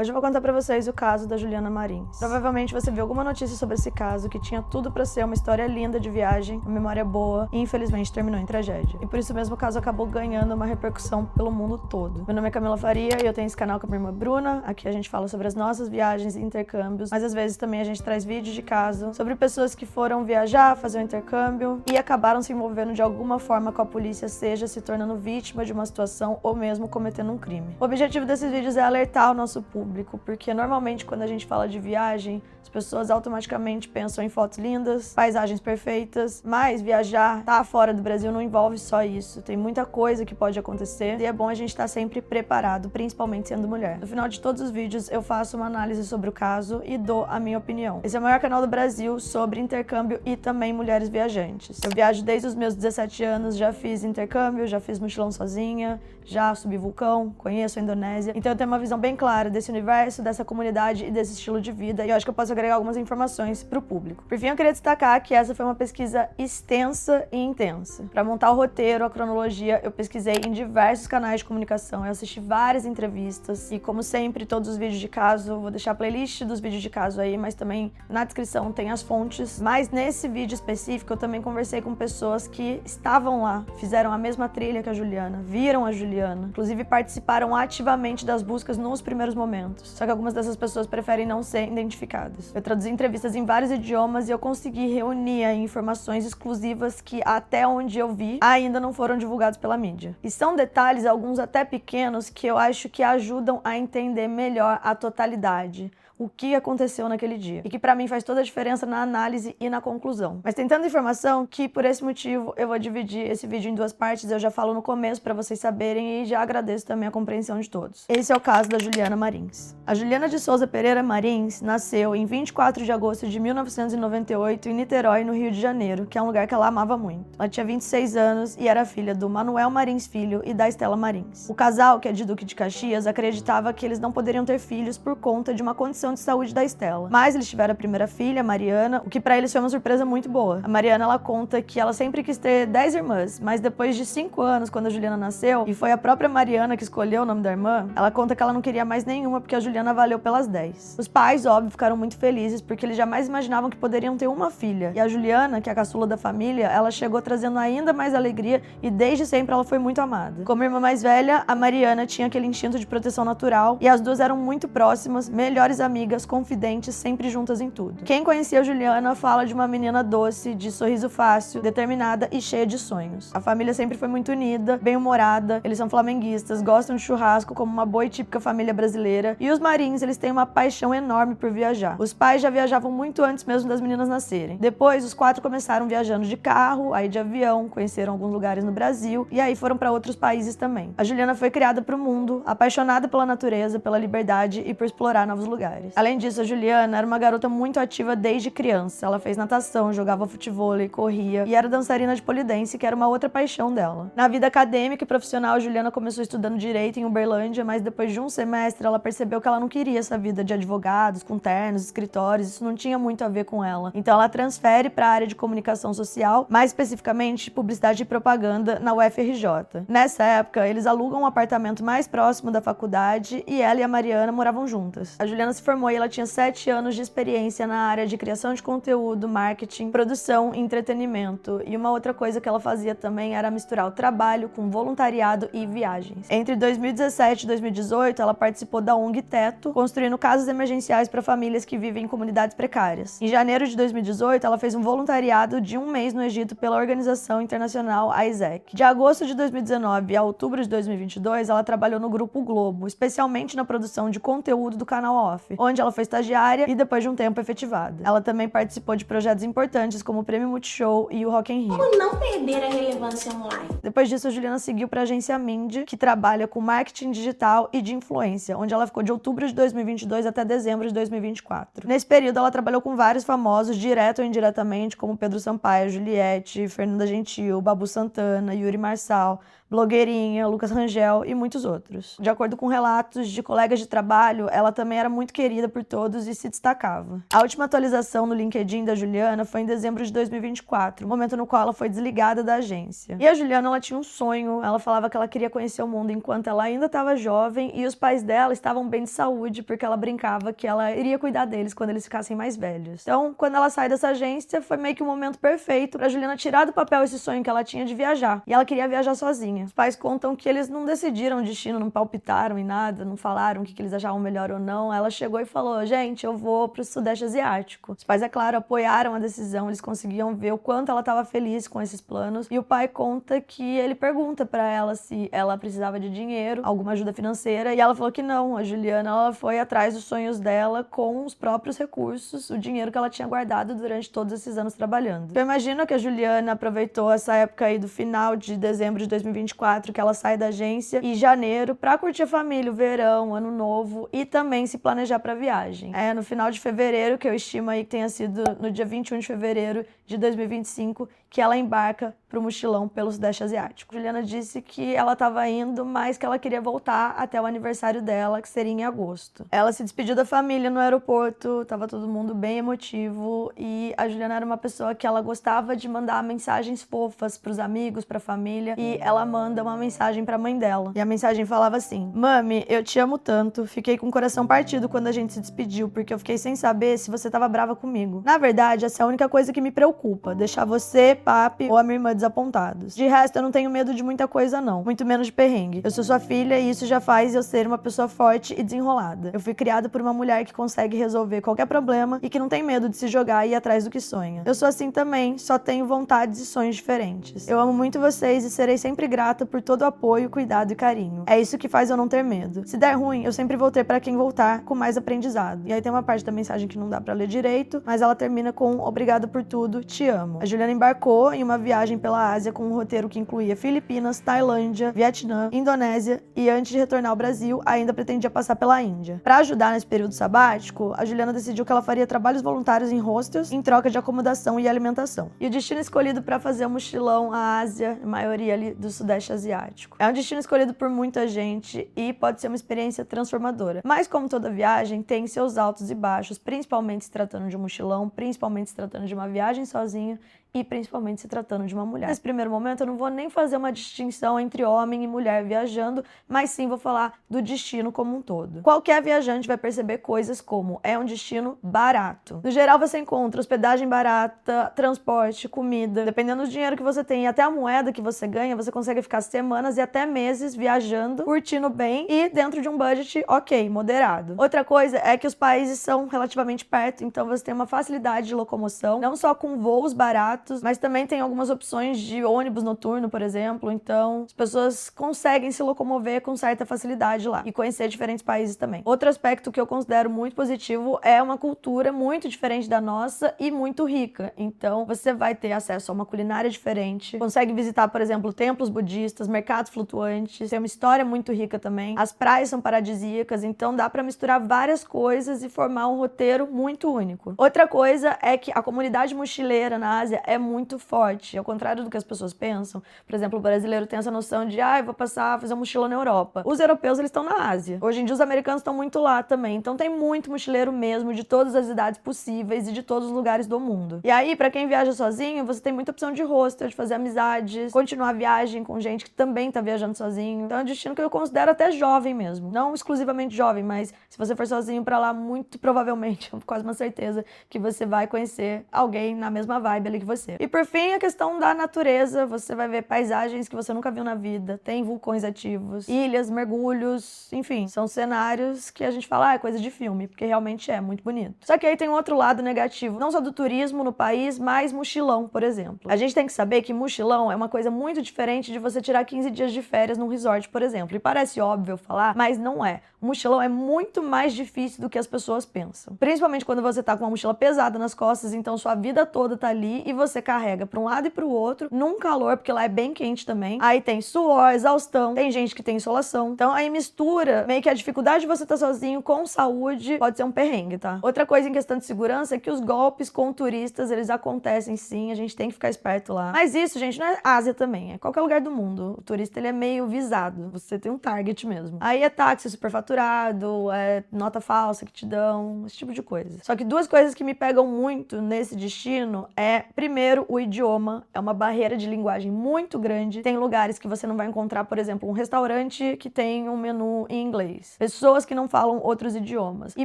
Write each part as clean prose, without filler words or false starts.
Hoje eu vou contar pra vocês o caso da Juliana Marins. Provavelmente você viu alguma notícia sobre esse caso que tinha tudo pra ser uma história linda de viagem, uma memória boa e infelizmente terminou em tragédia. E por isso mesmo o caso acabou ganhando uma repercussão pelo mundo todo. Meu nome é Camila Faria e eu tenho esse canal com a minha irmã Bruna. Aqui a gente fala sobre as nossas viagens e intercâmbios, mas às vezes também a gente traz vídeos de caso sobre pessoas que foram viajar, fazer um intercâmbio e acabaram se envolvendo de alguma forma com a polícia, seja se tornando vítima de uma situação ou mesmo cometendo um crime. O objetivo desses vídeos é alertar o nosso público, porque normalmente quando a gente fala de viagem, as pessoas automaticamente pensam em fotos lindas, paisagens perfeitas, mas viajar, tá fora do Brasil não envolve só isso, tem muita coisa que pode acontecer e é bom a gente estar sempre preparado, principalmente sendo mulher. No final de todos os vídeos eu faço uma análise sobre o caso e dou a minha opinião. Esse é o maior canal do Brasil sobre intercâmbio e também mulheres viajantes. Eu viajo desde os meus 17 anos, já fiz intercâmbio, já fiz mochilão sozinha, já subi vulcão, conheço a Indonésia, então eu tenho uma visão bem clara desse universo, dessa comunidade e desse estilo de vida, e eu acho que eu posso agregar algumas informações para o público. Por fim, eu queria destacar que essa foi uma pesquisa extensa e intensa. Para montar o roteiro, a cronologia, eu pesquisei em diversos canais de comunicação, eu assisti várias entrevistas, e como sempre, todos os vídeos de caso, eu vou deixar a playlist dos vídeos de caso aí, mas também na descrição tem as fontes. Mas nesse vídeo específico, eu também conversei com pessoas que estavam lá, fizeram a mesma trilha que a Juliana, viram a Juliana, inclusive participaram ativamente das buscas nos primeiros momentos. Só que algumas dessas pessoas preferem não ser identificadas. Eu traduzi entrevistas em vários idiomas e eu consegui reunir aí informações exclusivas que, até onde eu vi, ainda não foram divulgados pela mídia. E são detalhes, alguns até pequenos, que eu acho que ajudam a entender melhor a totalidade, o que aconteceu naquele dia. E que pra mim faz toda a diferença na análise e na conclusão. Mas tem tanta informação que, por esse motivo, eu vou dividir esse vídeo em duas partes. Eu já falo no começo pra vocês saberem e já agradeço também a compreensão de todos. Esse é o caso da Juliana Marins. A Juliana de Souza Pereira Marins nasceu em 24 de agosto de 1998 em Niterói, no Rio de Janeiro, que é um lugar que ela amava muito. Ela tinha 26 anos e era filha do Manuel Marins Filho e da Estela Marins. O casal, que é de Duque de Caxias, acreditava que eles não poderiam ter filhos por conta de uma condição de saúde da Estela. Mas eles tiveram a primeira filha, Mariana, o que pra eles foi uma surpresa muito boa. A Mariana, ela conta que ela sempre quis ter 10 irmãs, mas depois de 5 anos, quando a Juliana nasceu, e foi a própria Mariana que escolheu o nome da irmã, ela conta que ela não queria mais nenhuma porque a Juliana valeu pelas 10. Os pais, óbvio, ficaram muito felizes porque eles jamais imaginavam que poderiam ter uma filha. E a Juliana, que é a caçula da família, ela chegou trazendo ainda mais alegria e desde sempre ela foi muito amada. Como irmã mais velha, a Mariana tinha aquele instinto de proteção natural e as duas eram muito próximas, melhores amigas, confidentes, sempre juntas em tudo. Quem conhecia a Juliana fala de uma menina doce, de sorriso fácil, determinada e cheia de sonhos. A família sempre foi muito unida, bem-humorada, eles são flamenguistas, gostam de churrasco como uma boa e típica família brasileira, e os Marins, eles têm uma paixão enorme por viajar. Os pais já viajavam muito antes mesmo das meninas nascerem. Depois, os quatro começaram viajando de carro, aí de avião, conheceram alguns lugares no Brasil, e aí foram para outros países também. A Juliana foi criada para o mundo, apaixonada pela natureza, pela liberdade e por explorar novos lugares. Além disso, a Juliana era uma garota muito ativa desde criança. Ela fez natação, jogava futevôlei, corria e era dançarina de pole dance, que era uma outra paixão dela. Na vida acadêmica e profissional, a Juliana começou estudando direito em Uberlândia, mas depois de um semestre ela percebeu que ela não queria essa vida de advogados, com ternos, escritórios, isso não tinha muito a ver com ela. Então ela transfere para a área de comunicação social, mais especificamente publicidade e propaganda na UFRJ. Nessa época, eles alugam um apartamento mais próximo da faculdade e ela e a Mariana moravam juntas. A Juliana se formou e ela tinha 7 anos de experiência na área de criação de conteúdo, marketing, produção e entretenimento. E uma outra coisa que ela fazia também era misturar o trabalho com voluntariado e viagens. Entre 2017 e 2018, ela participou da ONG Teto, construindo casas emergenciais para famílias que vivem em comunidades precárias. Em janeiro de 2018, ela fez um voluntariado de 1 mês no Egito pela organização internacional AIESEC. De agosto de 2019 a outubro de 2022, ela trabalhou no Grupo Globo, especialmente na produção de conteúdo do canal Off, onde ela foi estagiária e depois de um tempo efetivada. Ela também participou de projetos importantes como o Prêmio Multishow e o Rock in Rio. Como não perder a relevância online? Depois disso, a Juliana seguiu para a agência Mindy, que trabalha com marketing digital e de influência, onde ela ficou de outubro de 2022 até dezembro de 2024. Nesse período, ela trabalhou com vários famosos, direto ou indiretamente, como Pedro Sampaio, Juliette, Fernanda Gentil, Babu Santana, Yuri Marçal, Blogueirinha, Lucas Rangel e muitos outros. De acordo com relatos de colegas de trabalho, ela também era muito querida por todos e se destacava. A última atualização no LinkedIn da Juliana foi em dezembro de 2024, momento no qual ela foi desligada da agência. E a Juliana, ela tinha um sonho, ela falava que ela queria conhecer o mundo enquanto ela ainda estava jovem e os pais dela estavam bem de saúde, porque ela brincava que ela iria cuidar deles quando eles ficassem mais velhos. Então, quando ela sai dessa agência, foi meio que um momento perfeito pra Juliana tirar do papel esse sonho que ela tinha de viajar. E ela queria viajar sozinha. Os pais contam que eles não decidiram o destino, não palpitaram em nada, não falaram o que eles achavam melhor ou não. Ela chegou e falou, gente, eu vou pro Sudeste Asiático. Os pais, é claro, apoiaram a decisão, eles conseguiam ver o quanto ela estava feliz com esses planos. E o pai conta que ele pergunta pra ela se ela precisava de dinheiro, alguma ajuda financeira, e ela falou que não. A Juliana, ela foi atrás dos sonhos dela com os próprios recursos, o dinheiro que ela tinha guardado durante todos esses anos trabalhando. Eu imagino que a Juliana aproveitou essa época aí do final de dezembro de 2024, que ela sai da agência, e janeiro, pra curtir a família, o verão, ano novo, e também se planejar pra viagem. É no final de fevereiro, que eu estimo aí que tenha sido no dia 21 de fevereiro de 2025, que ela embarca pro mochilão pelo Sudeste Asiático. Juliana disse que ela estava indo, mas que ela queria voltar até o aniversário dela, que seria em agosto. Ela se despediu da família no aeroporto, tava todo mundo bem emotivo, e a Juliana era uma pessoa que ela gostava de mandar mensagens fofas pros amigos, pra família, e ela manda uma mensagem pra mãe dela. E a mensagem falava assim: Mami, eu te amo tanto, fiquei com o coração partido quando a gente se despediu, porque eu fiquei sem saber se você tava brava comigo. Na verdade, essa é a única coisa que me preocupa, deixar você, papi ou a minha irmã desapontados. De resto, eu não tenho medo de muita coisa não, muito menos de perrengue. Eu sou sua filha e isso já faz eu ser uma pessoa forte e desenrolada. Eu fui criada por uma mulher que consegue resolver qualquer problema e que não tem medo de se jogar e ir atrás do que sonha. Eu sou assim também, só tenho vontades e sonhos diferentes. Eu amo muito vocês e serei sempre grata por todo o apoio, cuidado e carinho. É isso que faz eu não ter medo. Se der ruim, eu sempre vou ter pra quem voltar com mais aprendizado. E aí tem uma parte da mensagem que não dá pra ler direito, mas ela termina com obrigada por tudo, te amo. A Juliana embarcou em uma viagem pela Ásia com um roteiro que incluía Filipinas, Tailândia, Vietnã, Indonésia e antes de retornar ao Brasil, ainda pretendia passar pela Índia. Para ajudar nesse período sabático, a Juliana decidiu que ela faria trabalhos voluntários em hostels em troca de acomodação e alimentação. E o destino escolhido para fazer o mochilão à Ásia, a maioria ali do Sudeste Asiático. É um destino escolhido por muita gente e pode ser uma experiência transformadora. Mas como toda viagem, tem seus altos e baixos, principalmente se tratando de um mochilão, principalmente se tratando de uma viagem sozinho e principalmente se tratando de uma mulher. Nesse primeiro momento eu não vou nem fazer uma distinção entre homem e mulher viajando, mas sim vou falar do destino como um todo. Qualquer viajante vai perceber coisas como é um destino barato. No geral você encontra hospedagem barata, transporte, comida, dependendo do dinheiro que você tem e até a moeda que você ganha, você consegue ficar semanas e até meses viajando, curtindo bem e dentro de um budget ok, moderado. Outra coisa é que os países são relativamente perto, então você tem uma facilidade de locomoção, não só com voos baratos, mas também tem algumas opções de ônibus noturno, por exemplo, então as pessoas conseguem se locomover com certa facilidade lá e conhecer diferentes países também. Outro aspecto que eu considero muito positivo é uma cultura muito diferente da nossa e muito rica, então você vai ter acesso a uma culinária diferente, consegue visitar, por exemplo, templos budistas, mercados flutuantes, tem uma história muito rica também, as praias são paradisíacas, então dá pra misturar várias coisas e formar um roteiro muito único. Outra coisa é que a comunidade mochileira na Ásia é muito forte, ao contrário do que as pessoas pensam. Por exemplo, o brasileiro tem essa noção de eu vou fazer um mochilão na Europa. Os europeus, eles estão na Ásia. Hoje em dia, os americanos estão muito lá também. Então, tem muito mochileiro mesmo, de todas as idades possíveis e de todos os lugares do mundo. E aí, pra quem viaja sozinho, você tem muita opção de hostel, de fazer amizades, continuar a viagem com gente que também tá viajando sozinho. Então, é um destino que eu considero até jovem mesmo. Não exclusivamente jovem, mas se você for sozinho pra lá, muito provavelmente, quase uma certeza, que você vai conhecer alguém na mesma vibe ali que você. E por fim, a questão da natureza, você vai ver paisagens que você nunca viu na vida, tem vulcões ativos, ilhas, mergulhos, enfim, são cenários que a gente fala, é coisa de filme, porque realmente é muito bonito. Só que aí tem um outro lado negativo, não só do turismo no país, mas mochilão, por exemplo. A gente tem que saber que mochilão é uma coisa muito diferente de você tirar 15 dias de férias num resort, por exemplo. E parece óbvio falar, mas não é. O mochilão é muito mais difícil do que as pessoas pensam. Principalmente quando você tá com uma mochila pesada nas costas, então sua vida toda tá ali e você você carrega pra um lado e pro outro, num calor, porque lá é bem quente também. Aí tem suor, exaustão, tem gente que tem insolação. Então aí mistura meio que a dificuldade de você estar sozinho com saúde, pode ser um perrengue, tá? Outra coisa em questão de segurança é que os golpes com turistas, eles acontecem sim, a gente tem que ficar esperto lá. Mas isso, gente, não é Ásia também, é qualquer lugar do mundo. O turista, ele é meio visado, você tem um target mesmo. Aí é táxi superfaturado, é nota falsa que te dão, esse tipo de coisa. Só que duas coisas que me pegam muito nesse destino é, primeiro, o idioma. É uma barreira de linguagem muito grande. Tem lugares que você não vai encontrar, por exemplo, um restaurante que tem um menu em inglês. Pessoas que não falam outros idiomas. E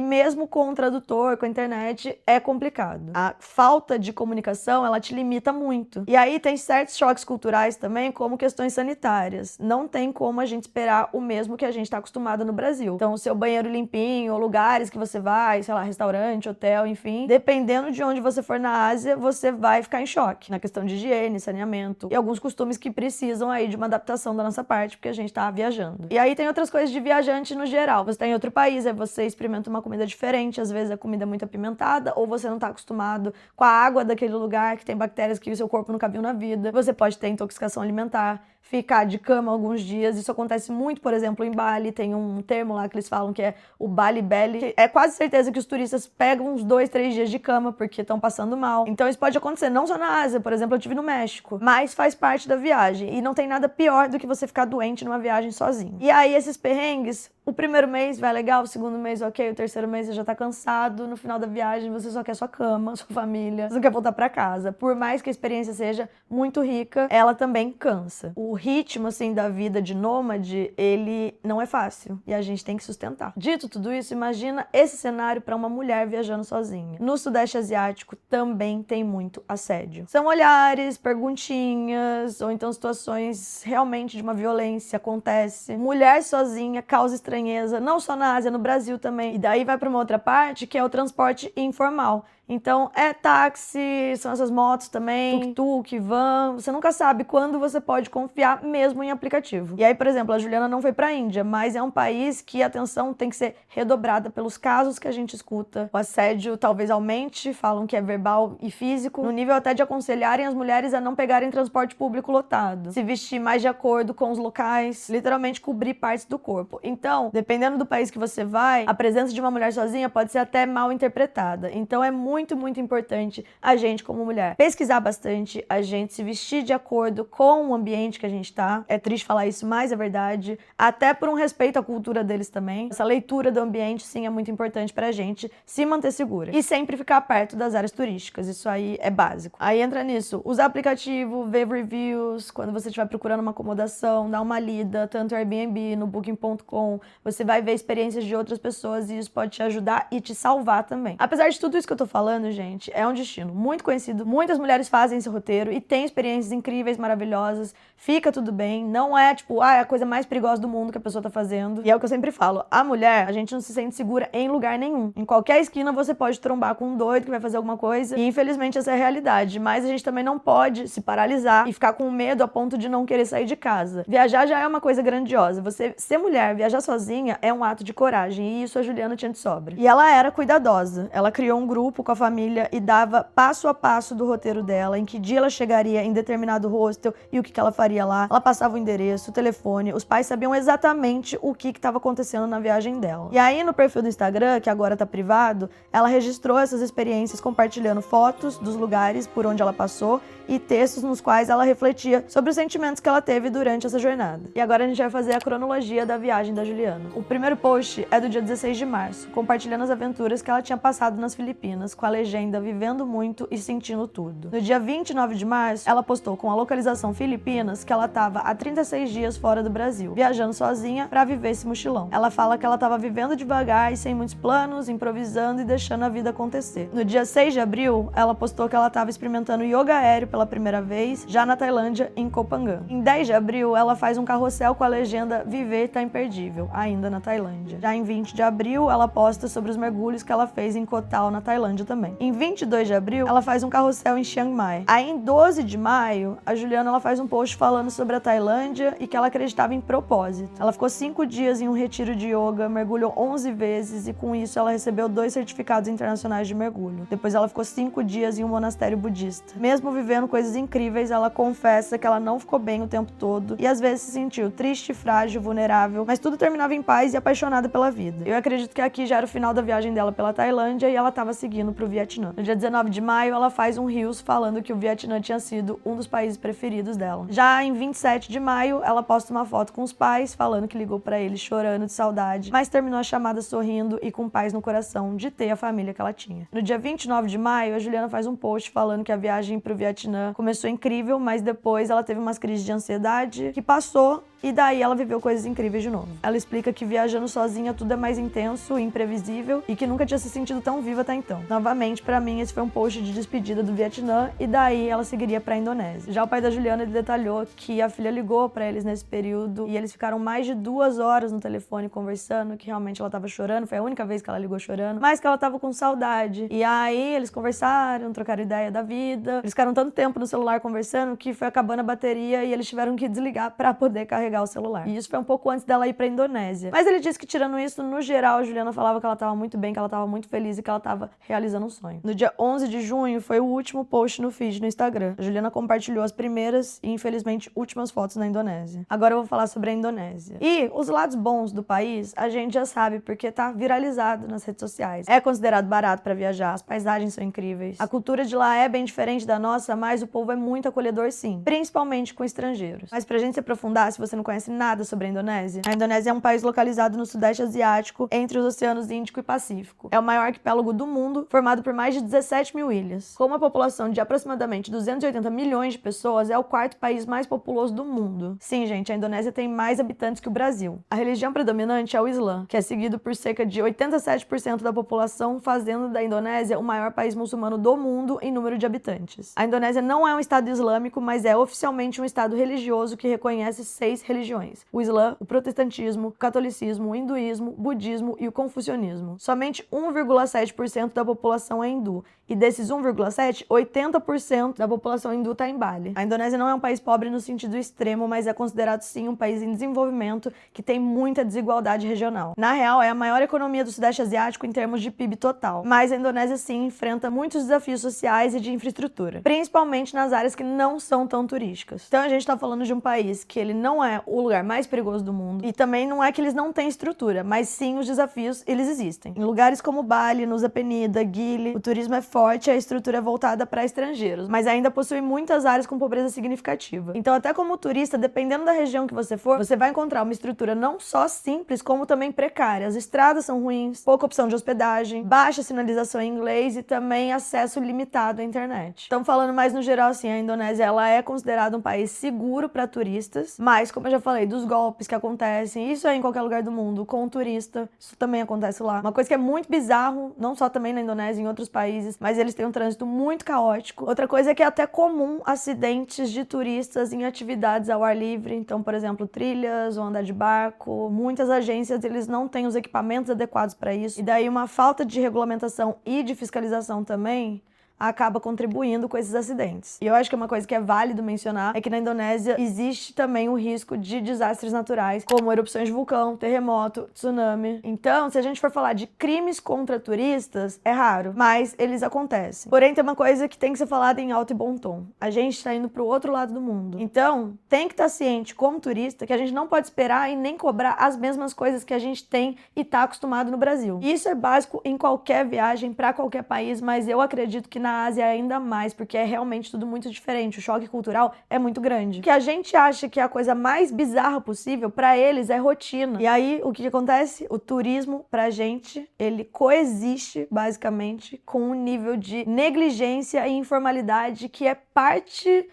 mesmo com o tradutor, com a internet, é complicado. A falta de comunicação, ela te limita muito. E aí tem certos choques culturais também, como questões sanitárias. Não tem como a gente esperar o mesmo que a gente está acostumado no Brasil. Então, o seu banheiro limpinho, ou lugares que você vai, sei lá, restaurante, hotel, enfim, dependendo de onde você for na Ásia, você vai ficar em choque na questão de higiene, saneamento e alguns costumes que precisam aí de uma adaptação da nossa parte, porque a gente tá viajando. E aí tem outras coisas de viajante no geral. Você tá em outro país, aí você experimenta uma comida diferente, às vezes a comida é muito apimentada, ou você não tá acostumado com a água daquele lugar que tem bactérias que o seu corpo nunca viu na vida. Você pode ter intoxicação alimentar, ficar de cama alguns dias. Isso acontece muito, por exemplo, em Bali. Tem um termo lá que eles falam que é o Bali Belly. É quase certeza que os turistas pegam uns 2, 3 dias de cama porque estão passando mal. Então isso pode acontecer não só na Ásia, por exemplo, eu tive no México, mas faz parte da viagem. E não tem nada pior do que você ficar doente numa viagem sozinho. E aí esses perrengues, o primeiro mês vai legal, o segundo mês ok, o terceiro mês você já tá cansado, no final da viagem você só quer sua cama, sua família, você não quer voltar pra casa. Por mais que a experiência seja muito rica, ela também cansa. O ritmo, assim, da vida de nômade, ele não é fácil e a gente tem que sustentar. Dito tudo isso, imagina esse cenário para uma mulher viajando sozinha. No Sudeste Asiático também tem muito assédio. São olhares, perguntinhas, ou então situações realmente de uma violência acontece. Mulher sozinha causa estranheza, não só na Ásia, no Brasil também. E daí vai para uma outra parte, que é o transporte informal. Então, é táxi, são essas motos também, tuk-tuk, van. Você nunca sabe quando você pode confiar mesmo em aplicativo. E aí, por exemplo, a Juliana não foi pra Índia, mas é um país que a atenção tem que ser redobrada pelos casos que a gente escuta. O assédio talvez aumente, falam que é verbal e físico, no nível até de aconselharem as mulheres a não pegarem transporte público lotado, se vestir mais de acordo com os locais, literalmente cobrir partes do corpo. Então, dependendo do país que você vai, a presença de uma mulher sozinha pode ser até mal interpretada. Então, é muito importante a gente, como mulher, pesquisar bastante, a gente se vestir de acordo com o ambiente que a gente tá. É triste falar isso, mas é verdade. Até por um respeito à cultura deles também. Essa leitura do ambiente, sim, é muito importante pra gente se manter segura. E sempre ficar perto das áreas turísticas. Isso aí é básico. Aí entra nisso, usar aplicativo, ver reviews, quando você estiver procurando uma acomodação, dá uma lida, tanto no Airbnb, no Booking.com, você vai ver experiências de outras pessoas e isso pode te ajudar e te salvar também. Apesar de tudo isso que eu tô falando, gente, é um destino muito conhecido, muitas mulheres fazem esse roteiro e tem experiências incríveis, maravilhosas, fica tudo bem, não é tipo, é a coisa mais perigosa do mundo que a pessoa tá fazendo, e é o que eu sempre falo, a mulher, a gente não se sente segura em lugar nenhum, em qualquer esquina você pode trombar com um doido que vai fazer alguma coisa, e infelizmente essa é a realidade, mas a gente também não pode se paralisar e ficar com medo a ponto de não querer sair de casa. Viajar já é uma coisa grandiosa, você ser mulher, viajar sozinha é um ato de coragem, e isso a Juliana tinha de sobra. E ela era cuidadosa, ela criou um grupo com a família e dava passo a passo do roteiro dela, em que dia ela chegaria em determinado hostel e o que ela faria lá. Ela passava o endereço, o telefone, os pais sabiam exatamente o que estava acontecendo na viagem dela. E aí no perfil do Instagram, que agora tá privado, ela registrou essas experiências compartilhando fotos dos lugares por onde ela passou e textos nos quais ela refletia sobre os sentimentos que ela teve durante essa jornada. E agora a gente vai fazer a cronologia da viagem da Juliana. O primeiro post é do dia 16 de março, compartilhando as aventuras que ela tinha passado nas Filipinas, com a legenda vivendo muito e sentindo tudo. No dia 29 de março, ela postou com a localização Filipinas que ela estava há 36 dias fora do Brasil, viajando sozinha para viver esse mochilão. Ela fala que ela estava vivendo devagar e sem muitos planos, improvisando e deixando a vida acontecer. No dia 6 de abril, ela postou que ela estava experimentando yoga aéreo pela primeira vez, já na Tailândia, em Koh Phangan. Em 10 de abril, ela faz um carrossel com a legenda Viver tá imperdível. ainda na Tailândia. Já em 20 de abril, ela posta sobre os mergulhos que ela fez em Koh Tao, na Tailândia também. Em 22 de abril, ela faz um carrossel em Chiang Mai. Aí em 12 de maio, a Juliana ela faz um post falando sobre a Tailândia e que ela acreditava em propósito. Ela ficou 5 dias em um retiro de yoga, mergulhou 11 vezes e com isso ela recebeu 2 certificados internacionais de mergulho. Depois ela ficou 5 dias em um monastério budista. Mesmo vivendo coisas incríveis, ela confessa que ela não ficou bem o tempo todo e às vezes se sentiu triste, frágil, vulnerável, mas tudo terminava em paz e apaixonada pela vida. Eu acredito que aqui já era o final da viagem dela pela Tailândia e ela estava seguindo pro Vietnã. No dia 19 de maio, ela faz um Reels falando que o Vietnã tinha sido um dos países preferidos dela. Já em 27 de maio, ela posta uma foto com os pais, falando que ligou pra eles chorando de saudade, mas terminou a chamada sorrindo e com paz no coração de ter a família que ela tinha. No dia 29 de maio, a Juliana faz um post falando que a viagem pro Vietnã começou incrível, mas depois ela teve umas crises de ansiedade que passou e daí ela viveu coisas incríveis de novo. Ela explica que viajando sozinha tudo é mais intenso e imprevisível e que nunca tinha se sentido tão viva até então. Novamente, pra mim, esse foi um post de despedida do Vietnã e daí ela seguiria pra Indonésia. Já o pai da Juliana, ele detalhou que a filha ligou pra eles nesse período e eles ficaram mais de 2 horas no telefone conversando, que realmente ela tava chorando, foi a única vez que ela ligou chorando, mas que ela tava com saudade. E aí eles conversaram, trocaram ideia da vida, eles ficaram tanto tempo no celular conversando que foi acabando a bateria e eles tiveram que desligar pra poder carregar o celular. E isso foi um pouco antes dela ir pra Indonésia. Mas ele disse que, tirando isso, no geral, a Juliana falava que ela tava muito bem, que ela tava muito feliz e que ela tava realizando um sonho. No dia 11 de junho, foi o último post no feed no Instagram. A Juliana compartilhou as primeiras e, infelizmente, últimas fotos na Indonésia. Agora eu vou falar sobre a Indonésia. E os lados bons do país, a gente já sabe, porque tá viralizado nas redes sociais. É considerado barato pra viajar, as paisagens são incríveis. A cultura de lá é bem diferente da nossa, mas o povo é muito acolhedor, sim. Principalmente com estrangeiros. Mas pra gente se aprofundar, se você não conhece nada sobre a Indonésia é um país localizado no Sudeste Asiático, entre os oceanos Índico e Pacífico. É o maior arquipélago do mundo, formado por mais de 17 mil ilhas. Com uma população de aproximadamente 280 milhões de pessoas, é o 4º país mais populoso do mundo. Sim, gente, a Indonésia tem mais habitantes que o Brasil. A religião predominante é o Islã, que é seguido por cerca de 87% da população, fazendo da Indonésia o maior país muçulmano do mundo em número de habitantes. A Indonésia não é um estado islâmico, mas é oficialmente um estado religioso que reconhece 6 religiões: o Islã, o protestantismo, o catolicismo, o hinduísmo, o budismo e o confucionismo. Somente 1,7% da população é hindu, e desses 1,7%, 80% da população hindu está em Bali. A Indonésia não é um país pobre no sentido extremo, mas é considerado sim um país em desenvolvimento que tem muita desigualdade regional. Na real, é a maior economia do Sudeste Asiático em termos de PIB total, mas a Indonésia sim enfrenta muitos desafios sociais e de infraestrutura, principalmente nas áreas que não são tão turísticas. Então a gente está falando de um país que ele não é o lugar mais perigoso do mundo, e também não é que eles não têm estrutura, mas sim os desafios, eles existem. Em lugares como Bali, Nusa Penida, Gili, o turismo é forte e a estrutura é voltada para estrangeiros, mas ainda possui muitas áreas com pobreza significativa. Então, até como turista, dependendo da região que você for, você vai encontrar uma estrutura não só simples, como também precária. As estradas são ruins, pouca opção de hospedagem, baixa sinalização em inglês e também acesso limitado à internet. Então, falando mais no geral, assim, a Indonésia ela é considerada um país seguro para turistas, mas, como eu já falei, dos golpes que acontecem, isso é em qualquer lugar do mundo, com o turista, isso também acontece lá. Uma coisa que é muito bizarro, não só também na Indonésia, em outros países, mas eles têm um trânsito muito caótico. Outra coisa é que é até comum acidentes de turistas em atividades ao ar livre, então, por exemplo, trilhas ou andar de barco. Muitas agências, eles não têm os equipamentos adequados para isso, e daí uma falta de regulamentação e de fiscalização também acaba contribuindo com esses acidentes. E eu acho que uma coisa que é válido mencionar é que na Indonésia existe também o risco de desastres naturais, como erupções de vulcão, terremoto, tsunami. Então, se a gente for falar de crimes contra turistas, é raro, mas eles acontecem. Porém, tem uma coisa que tem que ser falada em alto e bom tom. A gente está indo para o outro lado do mundo. Então, tem que estar ciente, como turista, que a gente não pode esperar e nem cobrar as mesmas coisas que a gente tem e está acostumado no Brasil. Isso é básico em qualquer viagem para qualquer país, mas eu acredito que na Ásia ainda mais, porque é realmente tudo muito diferente. O choque cultural é muito grande. O que a gente acha que é a coisa mais bizarra possível, para eles é rotina. E aí, o que acontece? O turismo, pra gente, ele coexiste, basicamente, com um nível de negligência e informalidade que é parte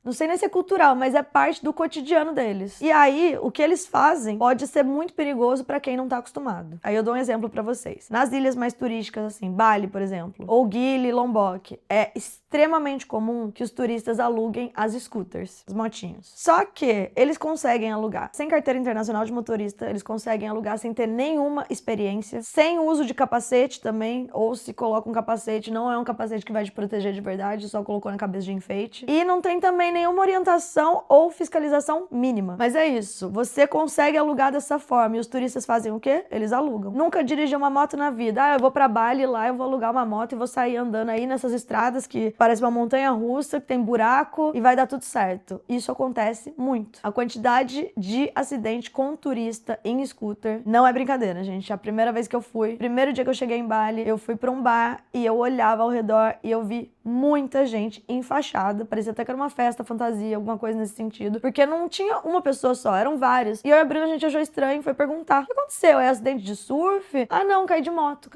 Não sei nem se é cultural, mas é parte do cotidiano deles. E aí, o que eles fazem pode ser muito perigoso pra quem não tá acostumado. Aí eu dou um exemplo pra vocês. Nas ilhas mais turísticas, assim, Bali, por exemplo, ou Gili, Lombok, é extremamente comum que os turistas aluguem as scooters, os motinhos. Só que eles conseguem alugar sem carteira internacional de motorista, eles conseguem alugar sem ter nenhuma experiência, sem uso de capacete também, ou se coloca um capacete, não é um capacete que vai te proteger de verdade, só colocou na cabeça de enfeite. E não tem também nenhuma orientação ou fiscalização mínima. Mas é isso, você consegue alugar dessa forma e os turistas fazem o quê? Eles alugam. Nunca dirigi uma moto na vida. Ah, eu vou pra Bali, lá eu vou alugar uma moto e vou sair andando aí nessas estradas que parece uma montanha russa, que tem buraco e vai dar tudo certo. Isso acontece muito. A quantidade de acidente com turista em scooter não é brincadeira, gente. A primeira vez que eu fui, primeiro dia que eu cheguei em Bali, eu fui pra um bar e eu olhava ao redor e eu vi muita gente enfaixada, parecia até que era uma festa, fantasia, alguma coisa nesse sentido, porque não tinha uma pessoa só, eram várias. E eu e a Bruna, a gente achou estranho, foi perguntar: o que aconteceu? É acidente de surf? Ah não, caí de moto.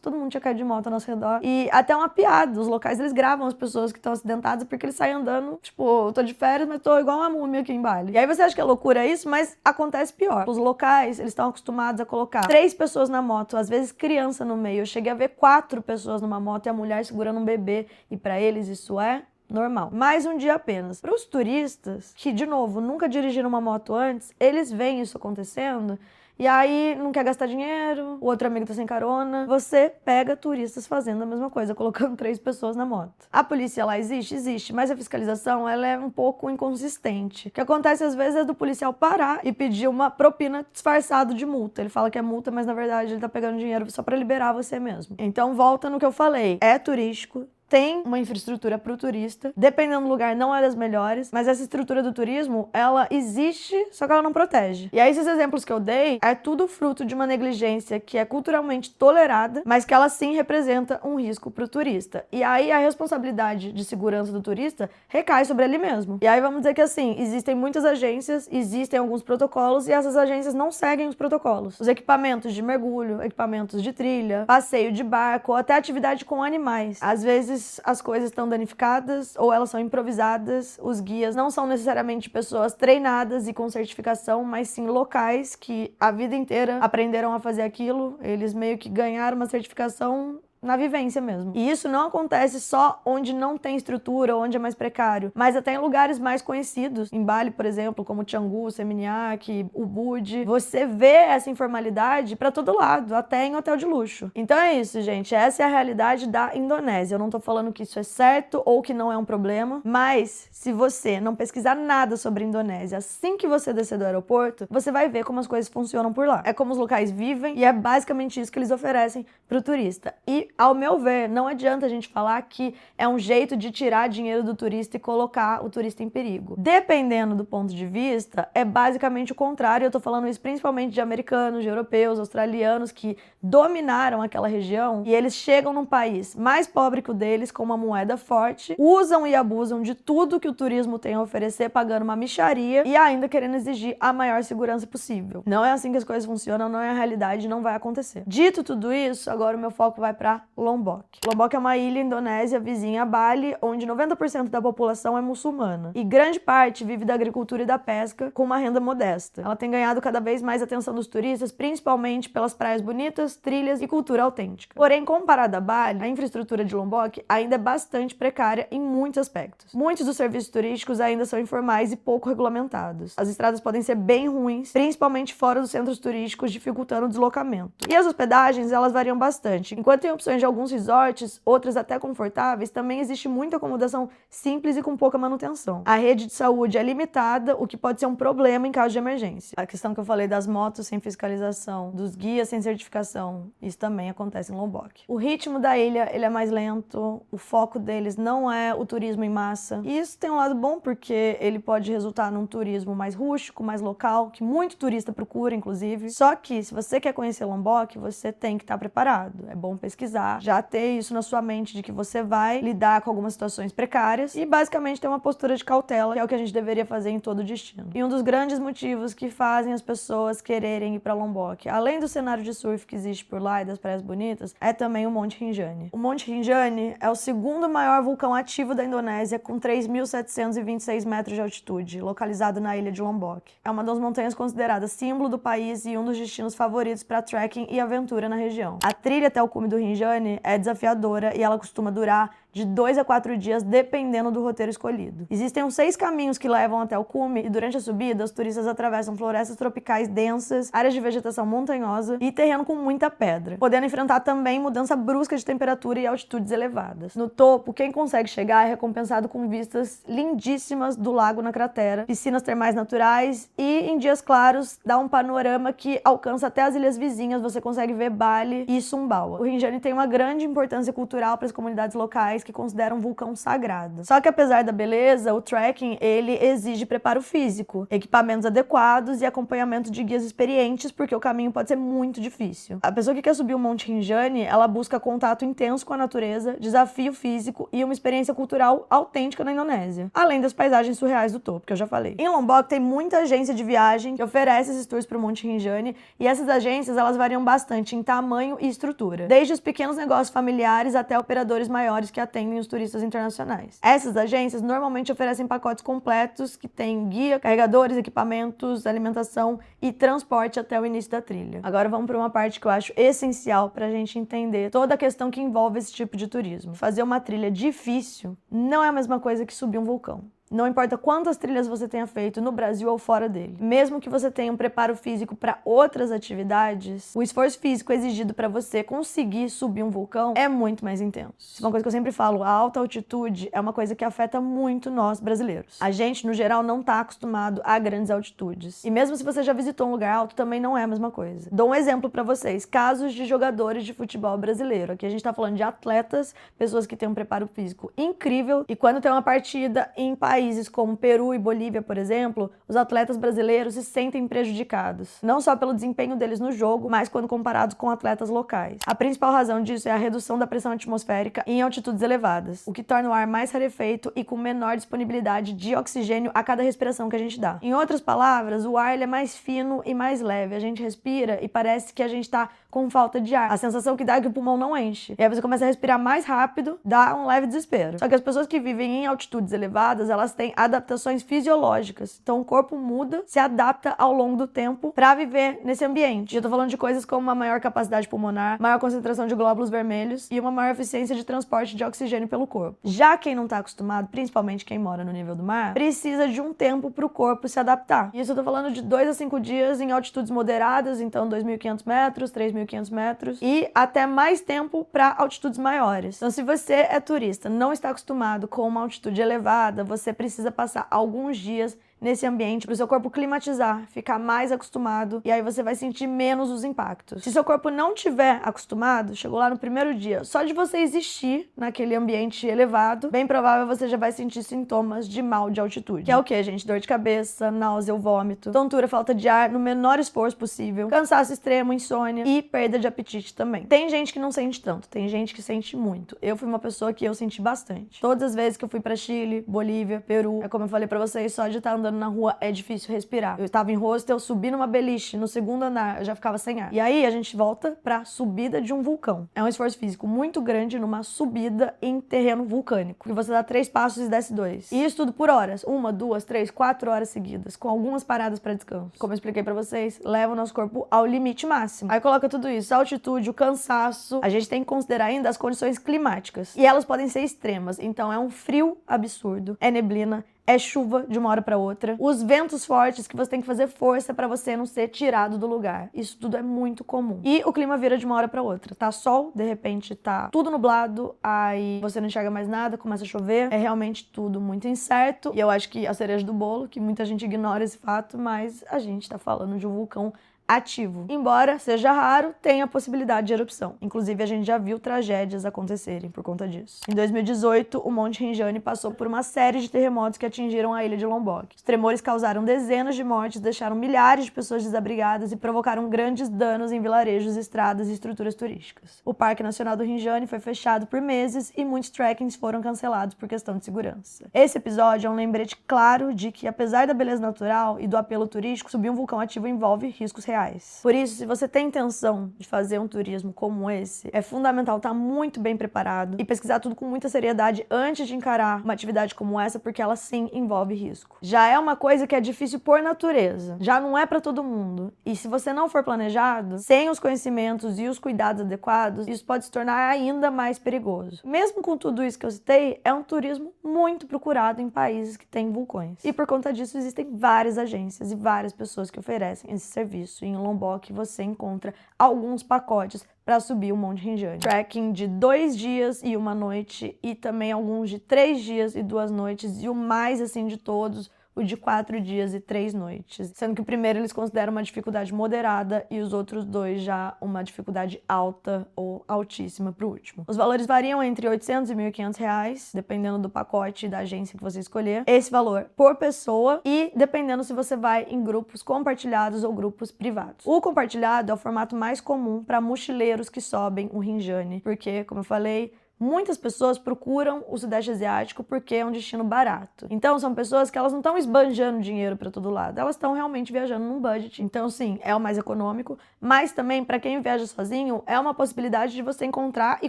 Todo mundo tinha caído de moto ao nosso redor. E até uma piada, os locais eles gravam as pessoas que estão acidentadas porque eles saem andando, tipo, eu tô de férias, mas tô igual uma múmia aqui em Bali. E aí você acha que é loucura isso, mas acontece pior. Os locais, eles estão acostumados a colocar 3 pessoas na moto, às vezes criança no meio. Eu cheguei a ver 4 pessoas numa moto e a mulher segurando um bebê. E pra eles isso é normal. Mais um dia apenas. Para os turistas, que, de novo, nunca dirigiram uma moto antes, eles veem isso acontecendo e aí não quer gastar dinheiro, o outro amigo tá sem carona. Você pega turistas fazendo a mesma coisa, colocando 3 pessoas na moto. A polícia lá existe? Existe, mas a fiscalização ela é um pouco inconsistente. O que acontece às vezes é do policial parar e pedir uma propina disfarçado de multa. Ele fala que é multa, mas na verdade ele tá pegando dinheiro só pra liberar você mesmo. Então volta no que eu falei. É turístico, tem uma infraestrutura para o turista, dependendo do lugar não é das melhores, mas essa estrutura do turismo, ela existe, só que ela não protege. E aí esses exemplos que eu dei, é tudo fruto de uma negligência que é culturalmente tolerada, mas que ela sim representa um risco para o turista. E aí a responsabilidade de segurança do turista recai sobre ele mesmo. E aí vamos dizer que assim, existem muitas agências, existem alguns protocolos e essas agências não seguem os protocolos. Os equipamentos de mergulho, equipamentos de trilha, passeio de barco, ou até atividade com animais. Às vezes as coisas estão danificadas ou elas são improvisadas, os guias não são necessariamente pessoas treinadas e com certificação, mas sim locais que a vida inteira aprenderam a fazer aquilo, eles meio que ganharam uma certificação na vivência mesmo. E isso não acontece só onde não tem estrutura, onde é mais precário, mas até em lugares mais conhecidos. Em Bali, por exemplo, como Canggu, Seminyak, Ubud, você vê essa informalidade pra todo lado, até em hotel de luxo. Então é isso, gente. Essa é a realidade da Indonésia. Eu não tô falando que isso é certo ou que não é um problema, mas se você não pesquisar nada sobre a Indonésia, assim que você descer do aeroporto, você vai ver como as coisas funcionam por lá. É como os locais vivem e é basicamente isso que eles oferecem pro turista. E ao meu ver, não adianta a gente falar que é um jeito de tirar dinheiro do turista e colocar o turista em perigo. Dependendo do ponto de vista, é basicamente o contrário. Eu tô falando isso principalmente de americanos, de europeus, australianos que dominaram aquela região e eles chegam num país mais pobre que o deles, com uma moeda forte, usam e abusam de tudo que o turismo tem a oferecer, pagando uma mixaria e ainda querendo exigir a maior segurança possível. Não é assim que as coisas funcionam, não é a realidade, não vai acontecer. Dito tudo isso, agora o meu foco vai pra Lombok. Lombok é uma ilha indonésia vizinha a Bali, onde 90% da população é muçulmana. E grande parte vive da agricultura e da pesca, com uma renda modesta. Ela tem ganhado cada vez mais atenção dos turistas, principalmente pelas praias bonitas, trilhas e cultura autêntica. Porém, comparada a Bali, a infraestrutura de Lombok ainda é bastante precária em muitos aspectos. Muitos dos serviços turísticos ainda são informais e pouco regulamentados. As estradas podem ser bem ruins, principalmente fora dos centros turísticos, dificultando o deslocamento. E as hospedagens, elas variam bastante. Enquanto tem opções de alguns resorts, outras até confortáveis, também existe muita acomodação simples e com pouca manutenção. A rede de saúde é limitada, o que pode ser um problema em caso de emergência. A questão que eu falei das motos sem fiscalização, dos guias sem certificação, isso também acontece em Lombok. O ritmo da ilha, ele é mais lento, o foco deles não é o turismo em massa. E isso tem um lado bom, porque ele pode resultar num turismo mais rústico, mais local, que muito turista procura, inclusive. Só que, se você quer conhecer Lombok, você tem que estar preparado. É bom pesquisar mentalizar, já ter isso na sua mente de que você vai lidar com algumas situações precárias e basicamente ter uma postura de cautela, que é o que a gente deveria fazer em todo destino. E um dos grandes motivos que fazem as pessoas quererem ir para Lombok, além do cenário de surf que existe por lá e das praias bonitas, é também o Monte Rinjani. O Monte Rinjani é o segundo maior vulcão ativo da Indonésia, com 3.726 metros de altitude, localizado na ilha de Lombok. É uma das montanhas consideradas símbolo do país e um dos destinos favoritos para trekking e aventura na região. A trilha até o cume do Rinjani é desafiadora e ela costuma durar de 2 a 4 dias, dependendo do roteiro escolhido. Existem uns 6 caminhos que levam até o cume e durante a subida, os turistas atravessam florestas tropicais densas, áreas de vegetação montanhosa e terreno com muita pedra, podendo enfrentar também mudança brusca de temperatura e altitudes elevadas. No topo, quem consegue chegar é recompensado com vistas lindíssimas do lago na cratera, piscinas termais naturais e, em dias claros, dá um panorama que alcança até as ilhas vizinhas, você consegue ver Bali e Sumbawa. O Rinjani tem uma grande importância cultural para as comunidades locais que consideram um vulcão sagrado. Só que apesar da beleza, o trekking, ele exige preparo físico, equipamentos adequados e acompanhamento de guias experientes, porque o caminho pode ser muito difícil. A pessoa que quer subir o Monte Rinjani, ela busca contato intenso com a natureza, desafio físico e uma experiência cultural autêntica na Indonésia, além das paisagens surreais do topo, que eu já falei. Em Lombok tem muita agência de viagem que oferece esses tours para o Monte Rinjani, e essas agências, elas variam bastante em tamanho e estrutura, desde os pequenos negócios familiares até operadores maiores que atendem os turistas internacionais. Essas agências normalmente oferecem pacotes completos que têm guia, carregadores, equipamentos, alimentação e transporte até o início da trilha. Agora vamos para uma parte que eu acho essencial para a gente entender toda a questão que envolve esse tipo de turismo. Fazer uma trilha difícil não é a mesma coisa que subir um vulcão. Não importa quantas trilhas você tenha feito no Brasil ou fora dele. Mesmo que você tenha um preparo físico para outras atividades, o esforço físico exigido para você conseguir subir um vulcão é muito mais intenso. Isso é uma coisa que eu sempre falo, a alta altitude é uma coisa que afeta muito nós brasileiros. A gente, no geral, não está acostumado a grandes altitudes. E mesmo se você já visitou um lugar alto, também não é a mesma coisa. Dou um exemplo para vocês, casos de jogadores de futebol brasileiro. Aqui a gente está falando de atletas, pessoas que têm um preparo físico incrível, e quando tem uma partida em países como Peru e Bolívia, por exemplo, os atletas brasileiros se sentem prejudicados, não só pelo desempenho deles no jogo, mas quando comparados com atletas locais. A principal razão disso é a redução da pressão atmosférica em altitudes elevadas, o que torna o ar mais rarefeito e com menor disponibilidade de oxigênio a cada respiração que a gente dá. Em outras palavras, o ar ele é mais fino e mais leve, a gente respira e parece que a gente está com falta de ar. A sensação que dá é que o pulmão não enche. E aí você começa a respirar mais rápido, dá um leve desespero. Só que as pessoas que vivem em altitudes elevadas, elas têm adaptações fisiológicas. Então o corpo muda, se adapta ao longo do tempo para viver nesse ambiente. E eu tô falando de coisas como uma maior capacidade pulmonar, maior concentração de glóbulos vermelhos e uma maior eficiência de transporte de oxigênio pelo corpo. Já quem não tá acostumado, principalmente quem mora no nível do mar, precisa de um tempo pro corpo se adaptar. E isso eu tô falando de 2 a 5 dias em altitudes moderadas, então 2.500 metros, 3.500 metros e até mais tempo para altitudes maiores. Então se você é turista, não está acostumado com uma altitude elevada, você precisa passar alguns dias nesse ambiente para o seu corpo climatizar, ficar mais acostumado e aí você vai sentir menos os impactos. Se seu corpo não tiver acostumado, chegou lá no primeiro dia, só de você existir naquele ambiente elevado, bem provável você já vai sentir sintomas de mal de altitude. Que é o que, gente? Dor de cabeça, náusea ou vômito, tontura, falta de ar no menor esforço possível, cansaço extremo, insônia e perda de apetite também. Tem gente que não sente tanto, tem gente que sente muito. Eu fui uma pessoa que eu senti bastante. Todas as vezes que eu fui para Chile, Bolívia, Peru, é como eu falei para vocês, só de estar andando na rua é difícil respirar. Eu estava em hostel, subi numa beliche, no segundo andar, eu já ficava sem ar. E aí a gente volta pra subida de um vulcão. É um esforço físico muito grande numa subida em terreno vulcânico, que você dá 3 passos e desce 2. E isso tudo por horas. 1, 2, 3, 4 horas seguidas, com algumas paradas para descanso. Como eu expliquei pra vocês, leva o nosso corpo ao limite máximo. Aí coloca tudo isso, a altitude, o cansaço, a gente tem que considerar ainda as condições climáticas. E elas podem ser extremas, então é um frio absurdo, é neblina, é chuva de uma hora para outra, os ventos fortes que você tem que fazer força para você não ser tirado do lugar. Isso tudo é muito comum. E o clima vira de uma hora para outra. Tá sol, de repente tá tudo nublado, aí você não enxerga mais nada, começa a chover. É realmente tudo muito incerto. E eu acho que a cereja do bolo, que muita gente ignora esse fato, mas a gente tá falando de um vulcão ativo. Embora seja raro, tem a possibilidade de erupção. Inclusive, a gente já viu tragédias acontecerem por conta disso. Em 2018, o Monte Rinjani passou por uma série de terremotos que atingiram a ilha de Lombok. Os tremores causaram dezenas de mortes, deixaram milhares de pessoas desabrigadas e provocaram grandes danos em vilarejos, estradas e estruturas turísticas. O Parque Nacional do Rinjani foi fechado por meses e muitos trekkings foram cancelados por questão de segurança. Esse episódio é um lembrete claro de que, apesar da beleza natural e do apelo turístico, subir um vulcão ativo envolve riscos reais. Por isso, se você tem intenção de fazer um turismo como esse, é fundamental estar muito bem preparado e pesquisar tudo com muita seriedade antes de encarar uma atividade como essa, porque ela sim envolve risco. Já é uma coisa que é difícil por natureza, já não é para todo mundo. E se você não for planejado, sem os conhecimentos e os cuidados adequados, isso pode se tornar ainda mais perigoso. Mesmo com tudo isso que eu citei, é um turismo muito procurado em países que têm vulcões. E por conta disso, existem várias agências e várias pessoas que oferecem esse serviço. Em Lombok você encontra alguns pacotes para subir o Monte Rinjani. Trekking de 2 dias e 1 noite e também alguns de 3 dias e 2 noites e o mais assim de todos, o de 4 dias e 3 noites. Sendo que o primeiro eles consideram uma dificuldade moderada e os outros 2 já uma dificuldade alta ou altíssima para o último. Os valores variam entre 800 e 1.500 reais, dependendo do pacote e da agência que você escolher. Esse valor por pessoa e dependendo se você vai em grupos compartilhados ou grupos privados. O compartilhado é o formato mais comum para mochileiros que sobem o Rinjani, porque, como eu falei, muitas pessoas procuram o Sudeste Asiático porque é um destino barato. Então, são pessoas que elas não estão esbanjando dinheiro para todo lado, elas estão realmente viajando num budget. Então, sim, é o mais econômico, mas também, para quem viaja sozinho, é uma possibilidade de você encontrar e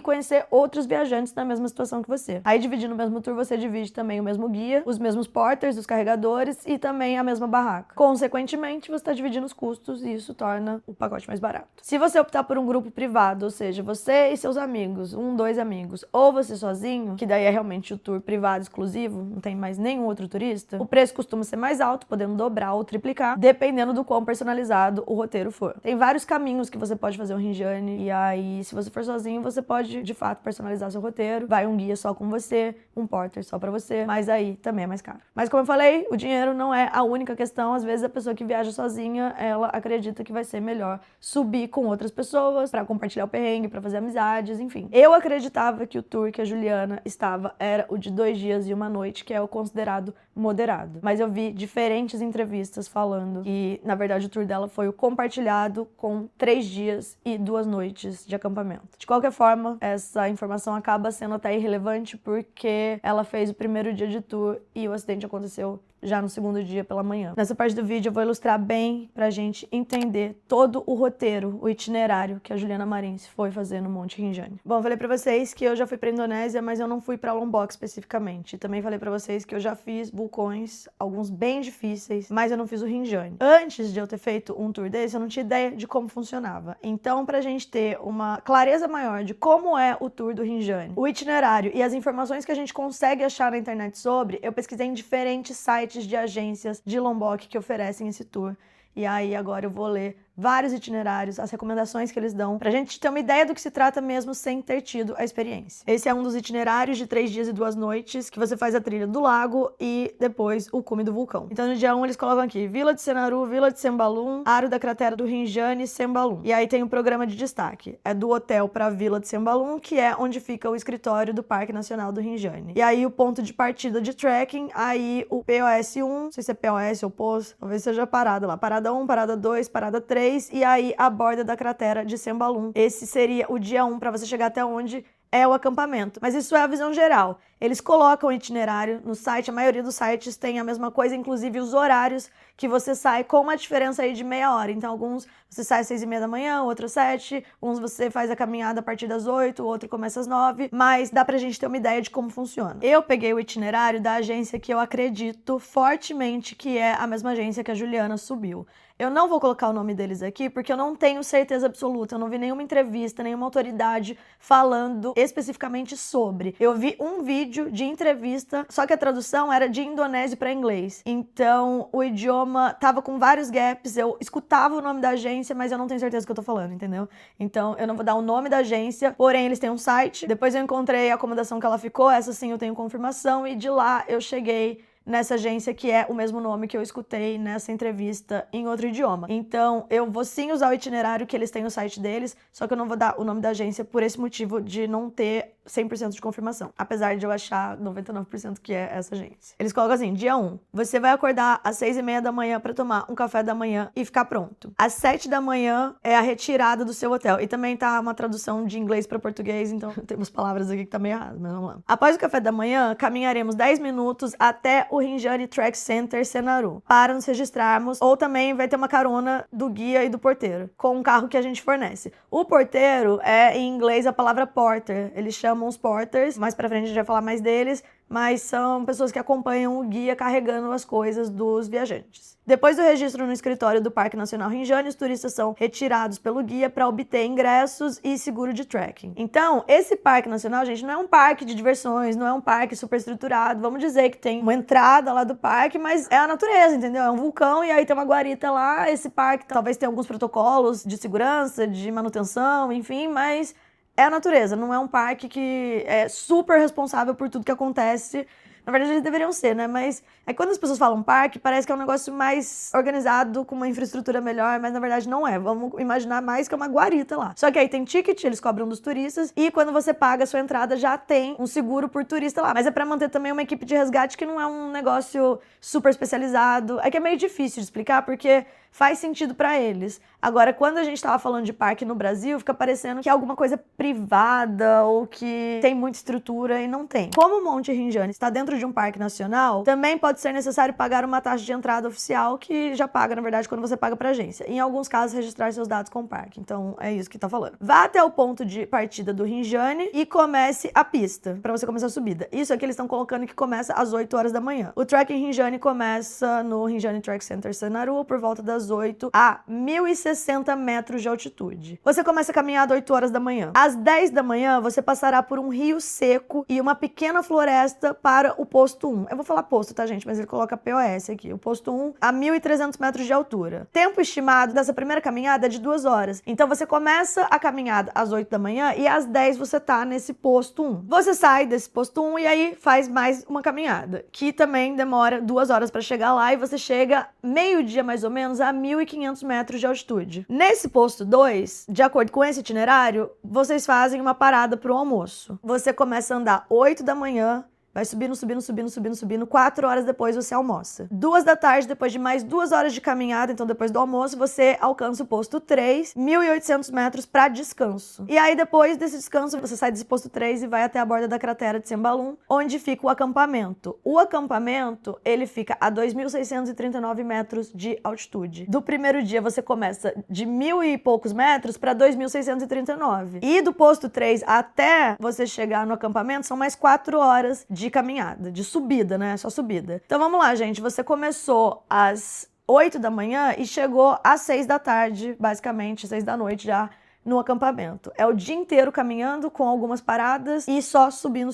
conhecer outros viajantes na mesma situação que você. Aí, dividindo o mesmo tour, você divide também o mesmo guia, os mesmos porters, os carregadores e também a mesma barraca. Consequentemente, você está dividindo os custos e isso torna o pacote mais barato. Se você optar por um grupo privado, ou seja, você e seus amigos, 2 amigos, ou você sozinho, que daí é realmente o tour privado exclusivo, não tem mais nenhum outro turista, o preço costuma ser mais alto, podendo dobrar ou triplicar, dependendo do quão personalizado o roteiro for. Tem vários caminhos que você pode fazer o Rinjani, e aí, se você for sozinho, você pode, de fato, personalizar seu roteiro. Vai um guia só com você, um porter só pra você, mas aí também é mais caro. Mas como eu falei, o dinheiro não é a única questão. Às vezes a pessoa que viaja sozinha, ela acredita que vai ser melhor subir com outras pessoas, pra compartilhar o perrengue, pra fazer amizades, enfim. Eu acreditava que o tour que a Juliana estava era o de 2 dias e 1 noite, que é o considerado moderado. Mas eu vi diferentes entrevistas falando que, na verdade, o tour dela foi o compartilhado com 3 dias e 2 noites de acampamento. De qualquer forma, essa informação acaba sendo até irrelevante porque ela fez o primeiro dia de tour e o acidente aconteceu já no segundo dia pela manhã. Nessa parte do vídeo eu vou ilustrar bem pra gente entender todo o roteiro, o itinerário que a Juliana Marins foi fazer no Monte Rinjani. Bom, eu falei pra vocês que eu já fui pra Indonésia, mas eu não fui pra Lombok especificamente. Também falei pra vocês que eu já fiz vulcões, alguns bem difíceis, mas eu não fiz o Rinjani. Antes de eu ter feito um tour desse, eu não tinha ideia de como funcionava. Então, pra gente ter uma clareza maior de como é o tour do Rinjani, o itinerário e as informações que a gente consegue achar na internet sobre, eu pesquisei em diferentes sites de agências de Lombok que oferecem esse tour. E aí agora eu vou ler vários itinerários, as recomendações que eles dão, pra gente ter uma ideia do que se trata mesmo sem ter tido a experiência. Esse é um dos itinerários de 3 dias e 2 noites, que você faz a trilha do lago e depois o cume do vulcão. Então no dia 1 eles colocam aqui Vila de Senaru, Vila de Sembalun, Aro da Cratera do Rinjani e Sembalun. E aí tem o programa de destaque. É do hotel pra Vila de Sembalun, que é onde fica o escritório do Parque Nacional do Rinjani. E aí o ponto de partida de trekking, aí o POS 1, não sei se é POS ou POS, talvez seja a parada lá. Parada 1, parada 2, parada 3, e aí a borda da cratera de Sembalun. Esse seria o dia 1 para você chegar até onde é o acampamento. Mas isso é a visão geral. Eles colocam o itinerário no site, a maioria dos sites tem a mesma coisa, inclusive os horários que você sai, com uma diferença aí de meia hora. Então, alguns você sai às 6h30 da manhã, outros 7, uns você faz a caminhada a partir das 8, o outro começa às 9, mas dá pra gente ter uma ideia de como funciona. Eu peguei o itinerário da agência que eu acredito fortemente que é a mesma agência que a Juliana subiu. Eu não vou colocar o nome deles aqui porque eu não tenho certeza absoluta, eu não vi nenhuma entrevista, nenhuma autoridade falando especificamente sobre. Eu vi um vídeo de entrevista, só que a tradução era de indonésio para inglês. Então, o idioma tava com vários gaps, eu escutava o nome da agência, mas eu não tenho certeza do que eu tô falando, entendeu? Então, eu não vou dar o nome da agência, porém eles têm um site. Depois eu encontrei a acomodação que ela ficou, essa sim eu tenho confirmação, e de lá eu cheguei nessa agência que é o mesmo nome que eu escutei nessa entrevista em outro idioma. Então, eu vou sim usar o itinerário que eles têm no site deles, só que eu não vou dar o nome da agência por esse motivo de não ter 100% de confirmação, apesar de eu achar 99% que é essa agência. Eles colocam assim, dia 1, você vai acordar às 6h30 da manhã pra tomar um café da manhã e ficar pronto. Às 7 da manhã é a retirada do seu hotel. E também tá uma tradução de inglês pra português, então tem umas palavras aqui que tá meio errado, mas vamos lá. Após o café da manhã, caminharemos 10 minutos até o Rinjani Trek Center Senaru, para nos registrarmos, ou também vai ter uma carona do guia e do porteiro, com um carro que a gente fornece. O porteiro é, em inglês, a palavra porter. Eles chamam os porters, mais pra frente a gente vai falar mais deles, mas são pessoas que acompanham o guia carregando as coisas dos viajantes. Depois do registro no escritório do Parque Nacional Rinjani, os turistas são retirados pelo guia para obter ingressos e seguro de trekking. Então, esse Parque Nacional, gente, não é um parque de diversões, não é um parque super estruturado. Vamos dizer que tem uma entrada lá do parque, mas é a natureza, entendeu? É um vulcão e aí tem uma guarita lá. Esse parque talvez tenha alguns protocolos de segurança, de manutenção, enfim, mas é a natureza, não é um parque que é super responsável por tudo que acontece. Na verdade, eles deveriam ser, né? Mas é que quando as pessoas falam parque, parece que é um negócio mais organizado, com uma infraestrutura melhor, mas na verdade não é. Vamos imaginar mais que é uma guarita lá. Só que aí tem ticket, eles cobram dos turistas, e quando você paga a sua entrada, já tem um seguro por turista lá. Mas é pra manter também uma equipe de resgate que não é um negócio super especializado. É que é meio difícil de explicar, porque faz sentido pra eles. Agora, quando a gente tava falando de parque no Brasil, fica parecendo que é alguma coisa privada ou que tem muita estrutura e não tem. Como o Monte Rinjani está dentro de um parque nacional, também pode ser necessário pagar uma taxa de entrada oficial, que já paga, na verdade, quando você paga pra agência. Em alguns casos, registrar seus dados com o parque. Então, é isso que tá falando. Vá até o ponto de partida do Rinjani e comece a pista, pra você começar a subida. Isso é que eles estão colocando que começa às 8 horas da manhã. O trek em Rinjani começa no Rinjani Trek Center Senaru por volta das 8 a 1.060 metros de altitude. Você começa a caminhar às 8 horas da manhã. Às 10 da manhã, você passará por um rio seco e uma pequena floresta para o posto 1. Eu vou falar posto, tá, gente? Mas ele coloca POS aqui. O posto 1 a 1.300 metros de altura. Tempo estimado dessa primeira caminhada é de 2 horas. Então, você começa a caminhada às 8 da manhã e às 10 você tá nesse posto 1. Você sai desse posto 1 e aí faz mais uma caminhada, que também demora 2 horas para chegar lá, e você chega meio-dia mais ou menos a 1.500 metros de altitude. Nesse posto 2, de acordo com esse itinerário, vocês fazem uma parada pro almoço. Você começa a andar 8 da manhã, vai subindo, 4 horas depois você almoça. 2 da tarde, depois de mais 2 horas de caminhada, então depois do almoço, você alcança o posto 3, 1.800 metros para descanso. E aí depois desse descanso, você sai desse posto 3 e vai até a borda da cratera de Sembalun, onde fica o acampamento. O acampamento, ele fica a 2.639 metros de altitude. Do primeiro dia, você começa de 1.000 e poucos metros para 2.639. E do posto 3 até você chegar no acampamento, são mais 4 horas de caminhada, de subida, né? Só subida. Então vamos lá, gente. Você começou às 8 da manhã e chegou às 6 da tarde, basicamente, 6 da noite já, no acampamento. É o dia inteiro caminhando, com algumas paradas e só subindo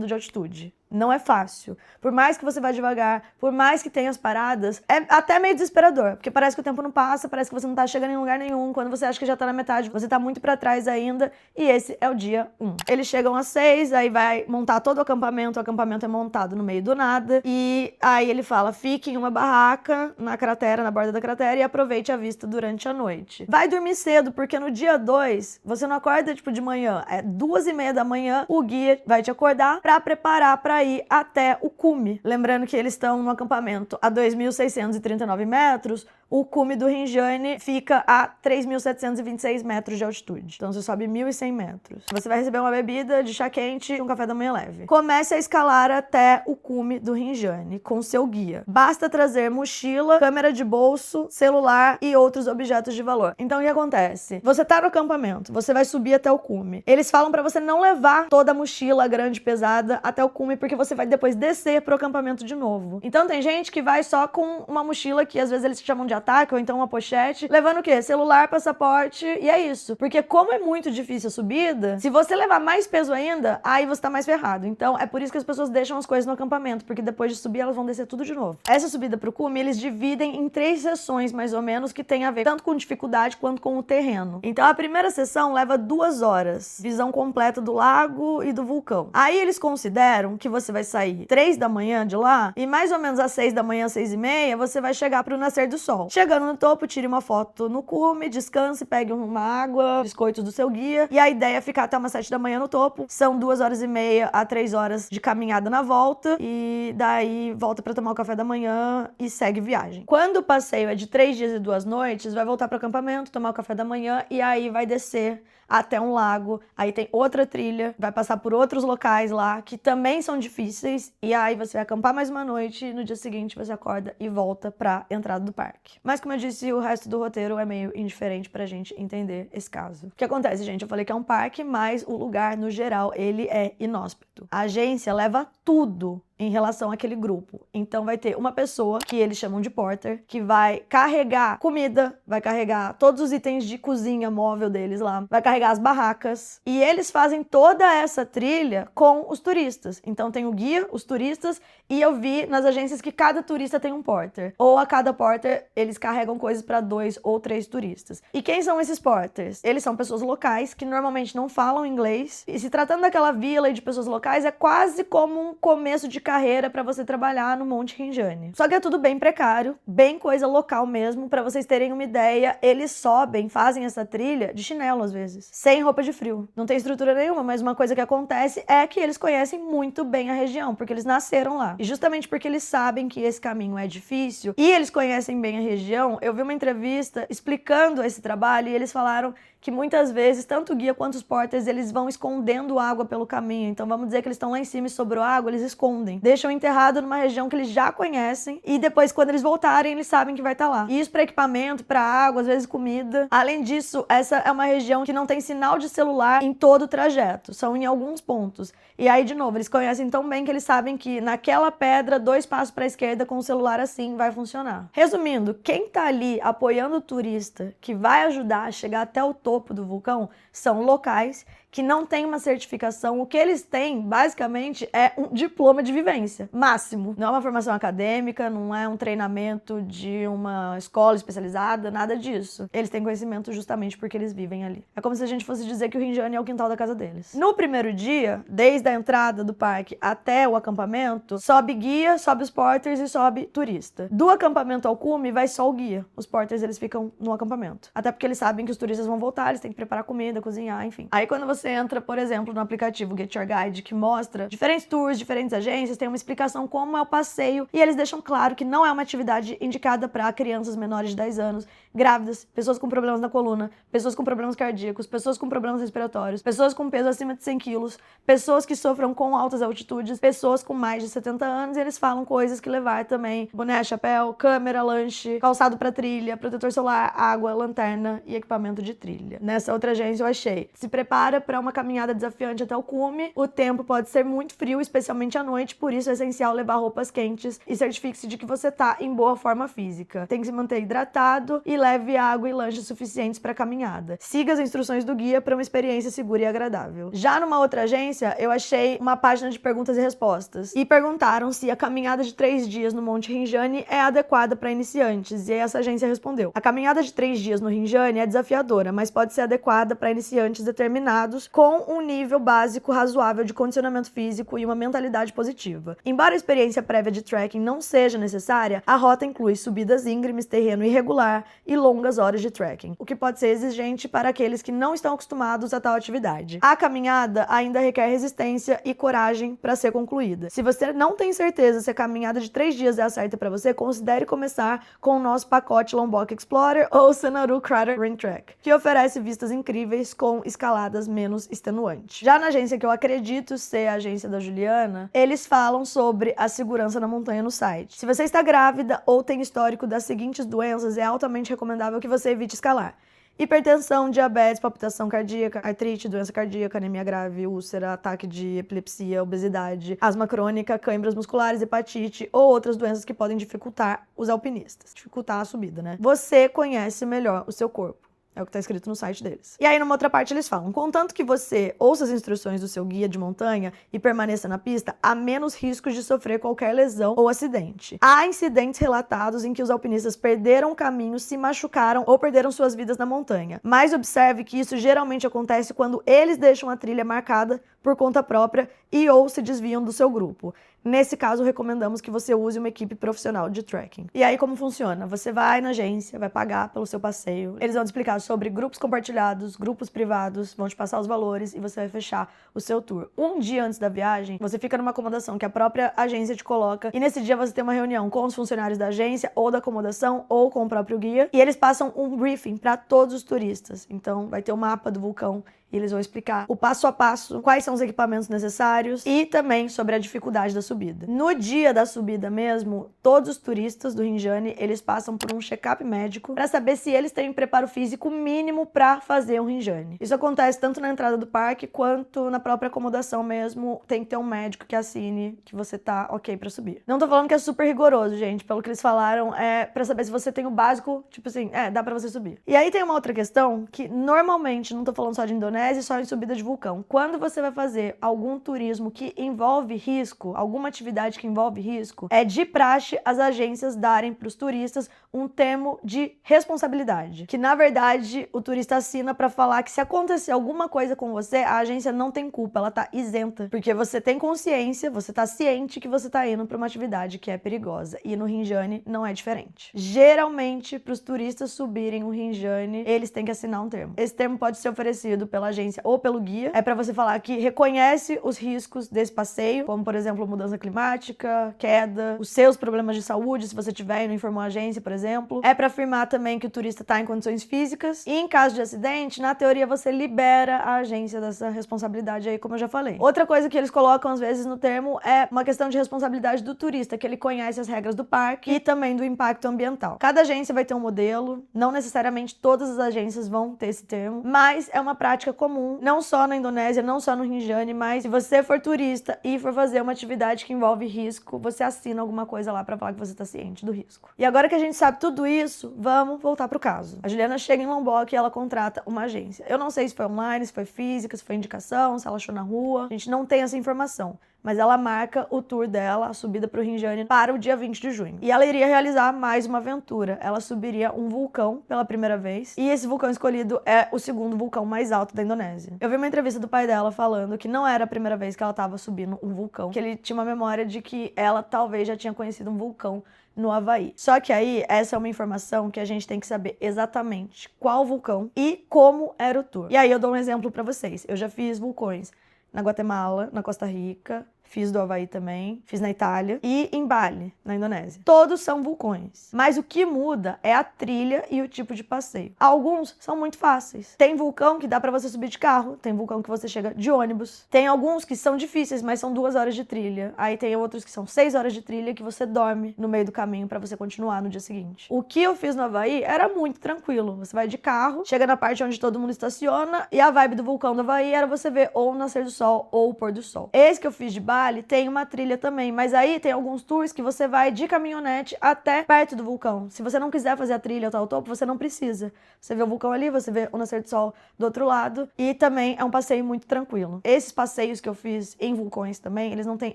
de altitude. Não é fácil. Por mais que você vá devagar, por mais que tenha as paradas, é até meio desesperador, porque parece que o tempo não passa, parece que você não tá chegando em lugar nenhum. Quando você acha que já tá na metade, você tá muito pra trás ainda, e esse é o dia 1. Eles chegam às 6, aí vai montar todo o acampamento é montado no meio do nada, e aí ele fala, fique em uma barraca na cratera, na borda da cratera, e aproveite a vista durante a noite. Vai dormir cedo, porque no dia 2, você não acorda, tipo, de manhã, é 2h30 da manhã, o guia vai te acordar pra preparar pra ir até o cume. Lembrando que eles estão no acampamento a 2.639 metros, o cume do Rinjani fica a 3.726 metros de altitude. Então você sobe 1.100 metros. Você vai receber uma bebida de chá quente e um café da manhã leve. Comece a escalar até o cume do Rinjani com seu guia. Basta trazer mochila, câmera de bolso, celular e outros objetos de valor. Então o que acontece? Você tá no acampamento, você vai subir até o cume. Eles falam pra você não levar toda a mochila grande, pesada, até o cume, porque você vai depois descer pro acampamento de novo. Então tem gente que vai só com uma mochila que às vezes eles chamam de de ataque, ou então uma pochete, levando o quê? Celular, passaporte, e é isso. Porque como é muito difícil a subida, se você levar mais peso ainda, aí você tá mais ferrado. Então, é por isso que as pessoas deixam as coisas no acampamento, porque depois de subir, elas vão descer tudo de novo. Essa subida pro cume, eles dividem em 3 sessões, mais ou menos, que tem a ver tanto com dificuldade quanto com o terreno. Então, a primeira sessão leva 2 horas, visão completa do lago e do vulcão. Aí, eles consideram que você vai sair 3 da manhã de lá, e mais ou menos às 6 da manhã, 6h30, você vai chegar pro nascer do sol. Chegando no topo, tire uma foto no cume, descanse, pegue uma água, biscoitos do seu guia, e a ideia é ficar até umas 7 da manhã no topo. São 2h30 a 3 horas de caminhada na volta, e daí volta pra tomar o café da manhã e segue viagem. Quando o passeio é de 3 dias e 2 noites, vai voltar pro acampamento, tomar o café da manhã, e aí vai descer até um lago, aí tem outra trilha, vai passar por outros locais lá, que também são difíceis, e aí você vai acampar mais uma noite, e no dia seguinte você acorda e volta pra entrada do parque. Mas como eu disse, o resto do roteiro é meio indiferente pra gente entender esse caso. O que acontece, gente? Eu falei que é um parque, mas o lugar, no geral, ele é inóspito. A agência leva tudo em relação àquele grupo. Então vai ter uma pessoa, que eles chamam de porter, que vai carregar comida, vai carregar todos os itens de cozinha móvel deles lá, vai carregar as barracas, e eles fazem toda essa trilha com os turistas. Então tem o guia, os turistas, e eu vi nas agências que cada turista tem um porter. Ou a cada porter, eles carregam coisas para 2 ou 3 turistas. E quem são esses porters? Eles são pessoas locais, que normalmente não falam inglês, e se tratando daquela vila e de pessoas locais, é quase como um começo de carreira para você trabalhar no Monte Rinjani. Só que é tudo bem precário, bem coisa local mesmo. Para vocês terem uma ideia, eles sobem, fazem essa trilha de chinelo às vezes, sem roupa de frio. Não tem estrutura nenhuma, mas uma coisa que acontece é que eles conhecem muito bem a região, porque eles nasceram lá. E justamente porque eles sabem que esse caminho é difícil e eles conhecem bem a região, eu vi uma entrevista explicando esse trabalho e eles falaram que muitas vezes, tanto o guia quanto os porters, eles vão escondendo água pelo caminho. Então vamos dizer que eles estão lá em cima e sobrou água, eles escondem. Deixam enterrado numa região que eles já conhecem e depois, quando eles voltarem, eles sabem que vai estar lá. E isso para equipamento, para água, às vezes comida. Além disso, essa é uma região que não tem sinal de celular em todo o trajeto. São em alguns pontos. E aí, de novo, eles conhecem tão bem que eles sabem que naquela pedra, 2 passos para a esquerda com o celular assim vai funcionar. Resumindo, quem tá ali apoiando o turista que vai ajudar a chegar até o topo do vulcão são locais que não têm uma certificação. O que eles têm, basicamente, é um diploma de vivência, máximo. Não é uma formação acadêmica, não é um treinamento de uma escola especializada, nada disso. Eles têm conhecimento justamente porque eles vivem ali. É como se a gente fosse dizer que o Rinjani é o quintal da casa deles. No primeiro dia, desde a entrada do parque até o acampamento, sobe guia, sobe os porters e sobe turista. Do acampamento ao cume, vai só o guia. Os porters, eles ficam no acampamento. Até porque eles sabem que os turistas vão voltar, eles têm que preparar comida, cozinhar, enfim. Aí quando você entra, por exemplo, no aplicativo Get Your Guide, que mostra diferentes tours, diferentes agências, tem uma explicação como é o passeio, e eles deixam claro que não é uma atividade indicada para crianças menores de 10 anos, grávidas, pessoas com problemas na coluna, pessoas com problemas cardíacos, pessoas com problemas respiratórios, pessoas com peso acima de 100 quilos, pessoas que sofram com altas altitudes, pessoas com mais de 70 anos, e eles falam coisas que levar também: boné, chapéu, câmera, lanche, calçado para trilha, protetor solar, água, lanterna e equipamento de trilha. Nessa outra agência eu achei: se prepara para uma caminhada desafiante até o cume, o tempo pode ser muito frio, especialmente à noite, por isso é essencial levar roupas quentes e certifique-se de que você tá em boa forma física. Tem que se manter hidratado e leve água e lanches suficientes para a caminhada. Siga as instruções do guia para uma experiência segura e agradável. Já numa outra agência, eu achei uma página de perguntas e respostas e perguntaram se a caminhada de 3 dias no Monte Rinjani é adequada para iniciantes, e essa agência respondeu: a caminhada de 3 dias no Rinjani é desafiadora, mas pode ser adequada para iniciantes determinados com um nível básico razoável de condicionamento físico e uma mentalidade positiva. Embora a experiência prévia de trekking não seja necessária, a rota inclui subidas íngremes, terreno irregular e longas horas de trekking, o que pode ser exigente para aqueles que não estão acostumados a tal atividade. A caminhada ainda requer resistência e coragem para ser concluída. Se você não tem certeza se a caminhada de 3 dias é a certa para você, considere começar com o nosso pacote Lombok Explorer ou Sanaru Crater Ring Trek, que oferece vistas incríveis com escaladas menos extenuantes. Já na agência que eu acredito ser a agência da Juliana, eles falam sobre a segurança na montanha no site. Se você está grávida ou tem histórico das seguintes doenças, é altamente recomendável que você evite escalar: hipertensão, diabetes, palpitação cardíaca, artrite, doença cardíaca, anemia grave, úlcera, ataque de epilepsia, obesidade, asma crônica, câimbras musculares, hepatite ou outras doenças que podem dificultar os alpinistas, dificultar a subida, né? Você conhece melhor o seu corpo. É o que tá escrito no site deles. E aí, numa outra parte, eles falam: contanto que você ouça as instruções do seu guia de montanha e permaneça na pista, há menos riscos de sofrer qualquer lesão ou acidente. Há incidentes relatados em que os alpinistas perderam o caminho, se machucaram ou perderam suas vidas na montanha. Mas observe que isso geralmente acontece quando eles deixam a trilha marcada por conta própria e ou se desviam do seu grupo. Nesse caso, recomendamos que você use uma equipe profissional de trekking. E aí, como funciona? Você vai na agência, vai pagar pelo seu passeio. Eles vão te explicar sobre grupos compartilhados, grupos privados, vão te passar os valores e você vai fechar o seu tour. Um dia antes da viagem, você fica numa acomodação que a própria agência te coloca e nesse dia você tem uma reunião com os funcionários da agência ou da acomodação ou com o próprio guia e eles passam um briefing para todos os turistas. Então, vai ter o mapa do vulcão e eles vão explicar o passo a passo, quais são os equipamentos necessários e também sobre a dificuldade da subida. No dia da subida mesmo, todos os turistas do Rinjani, eles passam por um check-up médico para saber se eles têm preparo físico mínimo para fazer um Rinjani. Isso acontece tanto na entrada do parque quanto na própria acomodação mesmo. Tem que ter um médico que assine que você tá ok para subir. Não tô falando que é super rigoroso, gente. Pelo que eles falaram, é para saber se você tem o básico, tipo assim, dá para você subir. E aí tem uma outra questão que normalmente, não tô falando só de Indonésia, só em subida de vulcão. Quando você vai fazer algum turismo que envolve risco, alguma atividade que envolve risco, é de praxe as agências darem para os turistas um termo de responsabilidade, que na verdade o turista assina para falar que se acontecer alguma coisa com você, a agência não tem culpa, ela tá isenta, porque você tem consciência, você tá ciente que você tá indo para uma atividade que é perigosa, e no Rinjani não é diferente. Geralmente, para os turistas subirem o Rinjani, eles têm que assinar um termo. Esse termo pode ser oferecido pela agência ou pelo guia, é para você falar que reconhece os riscos desse passeio, como por exemplo mudança climática, queda, os seus problemas de saúde, se você tiver e não informou a agência, por exemplo. É para afirmar também que o turista está em condições físicas e em caso de acidente, na teoria você libera a agência dessa responsabilidade aí, como eu já falei. Outra coisa que eles colocam às vezes no termo é uma questão de responsabilidade do turista, que ele conhece as regras do parque e também do impacto ambiental. Cada agência vai ter um modelo, não necessariamente todas as agências vão ter esse termo, mas é uma prática comum, não só na Indonésia, não só no Rinjani, mas se você for turista e for fazer uma atividade que envolve risco, você assina alguma coisa lá pra falar que você tá ciente do risco. E agora que a gente sabe tudo isso, vamos voltar pro caso. A Juliana chega em Lombok e ela contrata uma agência. Eu não sei se foi online, se foi física, se foi indicação, se ela achou na rua, a gente não tem essa informação. Mas ela marca o tour dela, a subida para o Rinjani, para o dia 20 de junho. E ela iria realizar mais uma aventura. Ela subiria um vulcão pela primeira vez. E esse vulcão escolhido é o segundo vulcão mais alto da Indonésia. Eu vi uma entrevista do pai dela falando que não era a primeira vez que ela estava subindo um vulcão. Que ele tinha uma memória de que ela talvez já tinha conhecido um vulcão no Havaí. Só que aí, essa é uma informação que a gente tem que saber exatamente qual vulcão e como era o tour. E aí eu dou um exemplo para vocês. Eu já fiz vulcões na Guatemala, na Costa Rica, fiz do Havaí também, fiz na Itália e em Bali, na Indonésia. Todos são vulcões, mas o que muda é a trilha e o tipo de passeio. Alguns são muito fáceis. Tem vulcão que dá pra você subir de carro, tem vulcão que você chega de ônibus. Tem alguns que são difíceis, mas são 2 horas de trilha. Aí tem outros que são 6 horas de trilha que você dorme no meio do caminho pra você continuar no dia seguinte. O que eu fiz no Havaí era muito tranquilo. Você vai de carro, chega na parte onde todo mundo estaciona e a vibe do vulcão do Havaí era você ver ou o nascer do sol ou o pôr do sol. Esse que eu fiz de Bali tem uma trilha também, mas aí tem alguns tours que você vai de caminhonete até perto do vulcão. Se você não quiser fazer a trilha até o topo, você não precisa. Você vê o vulcão ali, você vê o nascer do sol do outro lado e também é um passeio muito tranquilo. Esses passeios que eu fiz em vulcões também, eles não têm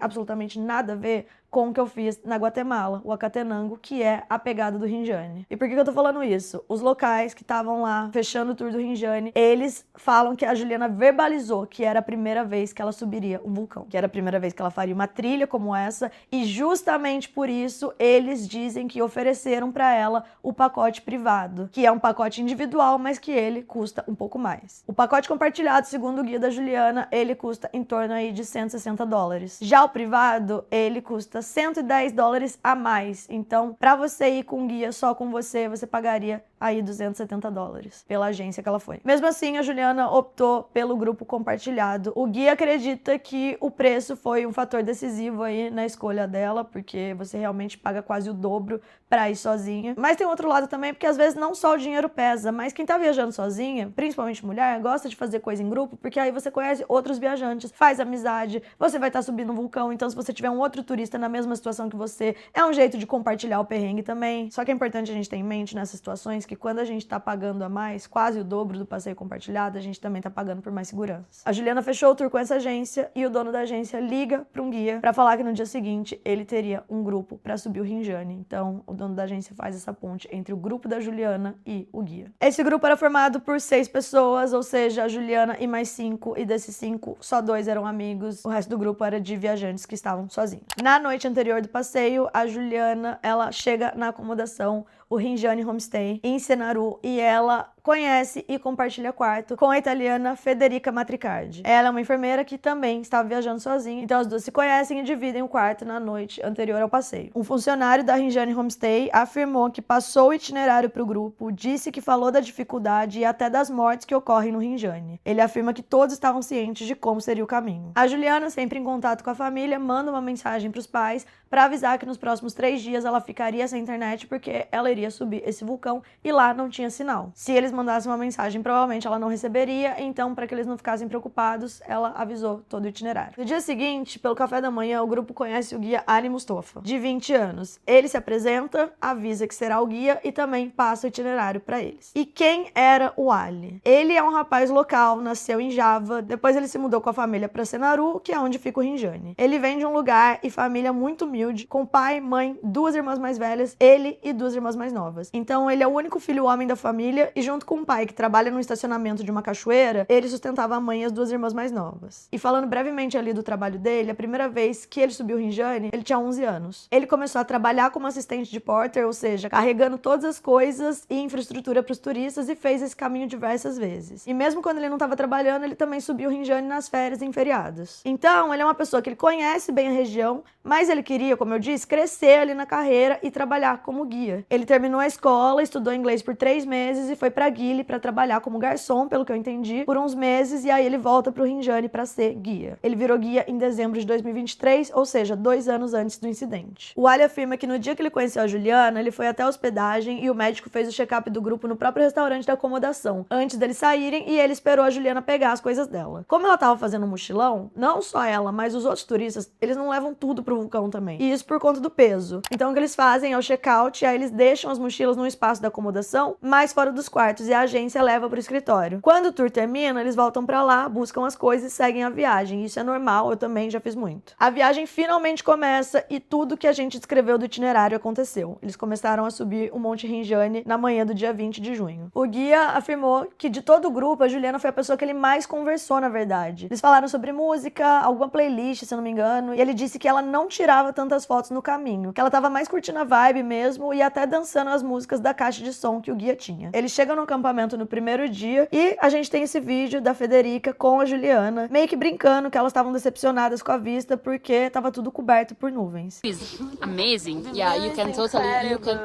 absolutamente nada a ver com o que eu fiz na Guatemala, o Acatenango, que é a pegada do Rinjani. E por que eu tô falando isso? Os locais que estavam lá fechando o tour do Rinjani, eles falam que a Juliana verbalizou que era a primeira vez que ela subiria um vulcão, que era a primeira vez que ela faria uma trilha como essa, e justamente por isso eles dizem que ofereceram para ela o pacote privado, que é um pacote individual, mas que ele custa um pouco mais. O pacote compartilhado, segundo o guia da Juliana, ele custa em torno aí de $160. Já o privado, ele custa $110 a mais. Então, para você ir com guia só com você, você pagaria aí $270 pela agência que ela foi. Mesmo assim, a Juliana optou pelo grupo compartilhado. O guia acredita que o preço foi um fator decisivo aí na escolha dela, porque você realmente paga quase o dobro pra ir sozinha. Mas tem outro lado também, porque às vezes não só o dinheiro pesa, mas quem tá viajando sozinha, principalmente mulher, gosta de fazer coisa em grupo, porque aí você conhece outros viajantes, faz amizade, você vai estar subindo um vulcão, então se você tiver um outro turista na mesma situação que você, é um jeito de compartilhar o perrengue também. Só que é importante a gente ter em mente nessas situações que quando a gente tá pagando a mais, quase o dobro do passeio compartilhado, a gente também tá pagando por mais segurança. A Juliana fechou o tour com essa agência e o dono da agência liga pra um guia pra falar que no dia seguinte ele teria um grupo pra subir o Rinjani. Então, o dono da agência faz essa ponte entre o grupo da Juliana e o guia. Esse grupo era formado por 6 pessoas, ou seja, a Juliana e mais 5, e desses 5, só 2 eram amigos, o resto do grupo era de viajantes que estavam sozinhos. Na noite anterior do passeio, a Juliana, ela chega na acomodação, o Rinjani Homestay, em Cenaru, e ela conhece e compartilha quarto com a italiana Federica Matricardi. Ela é uma enfermeira que também estava viajando sozinha, então as duas se conhecem e dividem o quarto na noite anterior ao passeio. Um funcionário da Rinjani Homestay afirmou que passou o itinerário para o grupo, disse que falou da dificuldade e até das mortes que ocorrem no Rinjani. Ele afirma que todos estavam cientes de como seria o caminho. A Juliana, sempre em contato com a família, manda uma mensagem para os pais para avisar que nos próximos 3 dias ela ficaria sem internet porque ela iria subir esse vulcão e lá não tinha sinal. Se eles mandassem uma mensagem, provavelmente ela não receberia, então para que eles não ficassem preocupados, ela avisou todo o itinerário. No dia seguinte, pelo café da manhã, o grupo conhece o guia Ali Mustafa, de 20 anos. Ele se apresenta, avisa que será o guia e também passa o itinerário para eles. E quem era o Ali? Ele é um rapaz local, nasceu em Java, depois ele se mudou com a família para Cenaru, que é onde fica o Rinjani. Ele vem de um lugar e família muito humilde, com pai, mãe, 2 irmãs mais velhas, ele e 2 irmãs mais novas. Então ele é o único filho homem da família e junto com o pai, que trabalha no estacionamento de uma cachoeira, ele sustentava a mãe e as 2 irmãs mais novas. E falando brevemente ali do trabalho dele, a primeira vez que ele subiu o Rinjani, ele tinha 11 anos. Ele começou a trabalhar como assistente de porter, ou seja, carregando todas as coisas e infraestrutura para os turistas, e fez esse caminho diversas vezes. E mesmo quando ele não estava trabalhando, ele também subiu o Rinjani nas férias e em feriados. Então, ele é uma pessoa que ele conhece bem a região, mas ele queria, como eu disse, crescer ali na carreira e trabalhar como guia. Ele terminou a escola, estudou inglês por 3 meses e foi pra Gili para trabalhar como garçom, pelo que eu entendi, por uns meses, e aí ele volta pro Rinjani para ser guia. Ele virou guia em dezembro de 2023, ou seja, 2 anos antes do incidente. O Ali afirma que no dia que ele conheceu a Juliana, ele foi até a hospedagem e o médico fez o check-up do grupo no próprio restaurante da acomodação, antes deles saírem, e ele esperou a Juliana pegar as coisas dela. Como ela tava fazendo um mochilão, não só ela, mas os outros turistas, eles não levam tudo pro vulcão também. E isso por conta do peso. Então o que eles fazem é o check-out, e aí eles deixam as mochilas no espaço da acomodação, mais fora dos quartos, e a agência leva pro escritório. Quando o tour termina, eles voltam pra lá, buscam as coisas e seguem a viagem. Isso é normal, eu também já fiz muito. A viagem finalmente começa e tudo que a gente descreveu do itinerário aconteceu. Eles começaram a subir o Monte Rinjani na manhã do dia 20 de junho. O guia afirmou que de todo o grupo, a Juliana foi a pessoa que ele mais conversou, na verdade. Eles falaram sobre música, alguma playlist, se eu não me engano, e ele disse que ela não tirava tantas fotos no caminho, que ela tava mais curtindo a vibe mesmo e até dançando as músicas da caixa de som que o guia tinha. Eles chegam no acampamento no primeiro dia e a gente tem esse vídeo da Federica com a Juliana, meio que brincando que elas estavam decepcionadas com a vista porque tava tudo coberto por nuvens. It's amazing. Yeah, you can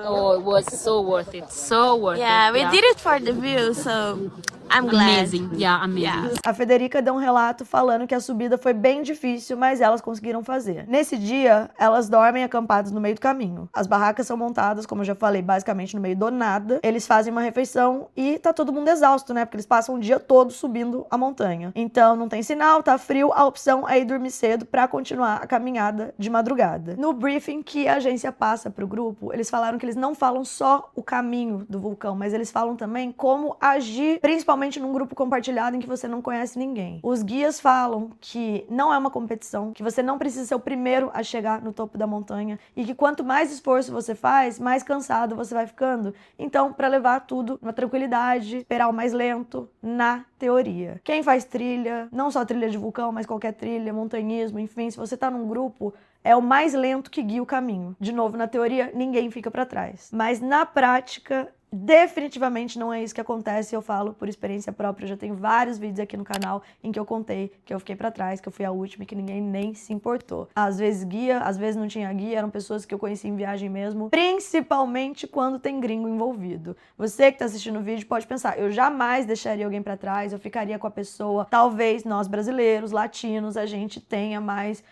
oh, it was so worth it. So worth Yeah, it. we did it for the view, so I'm glad. Amazing. Yeah, amazing. Yeah. A Federica deu um relato falando que a subida foi bem difícil, mas elas conseguiram fazer. Nesse dia, elas dormem acampadas no meio do caminho. As barracas são montadas, como eu já falei, basicamente no meio do nada. Eles fazem uma refeição e tá todo mundo exausto, né? Porque eles passam o dia todo subindo a montanha. Então, não tem sinal, tá frio, a opção é ir dormir cedo pra continuar a caminhada de madrugada. No briefing que a agência passa pro grupo, eles falaram que eles não falam só o caminho do vulcão, mas eles falam também como agir, principalmente num grupo compartilhado em que você não conhece ninguém. Os guias falam que não é uma competição, que você não precisa ser o primeiro a chegar no topo da montanha e que quanto mais esforço você faz, mais cansado você vai ficando. Então, para levar tudo na tranquilidade, esperar o mais lento, na teoria. Quem faz trilha, não só trilha de vulcão, mas qualquer trilha, montanhismo, enfim, se você tá num grupo, é o mais lento que guia o caminho. De novo, na teoria, ninguém fica para trás. Mas na prática, Definitivamente não é isso que acontece, eu falo por experiência própria. Eu já tenho vários vídeos aqui no canal em que eu contei que eu fiquei pra trás, que eu fui a última e que ninguém nem se importou. Às vezes guia, às vezes não tinha guia, eram pessoas que eu conheci em viagem mesmo, principalmente quando tem gringo envolvido. Você que tá assistindo o vídeo pode pensar, eu jamais deixaria alguém pra trás, eu ficaria com a pessoa. Talvez nós brasileiros, latinos, a gente tenha mais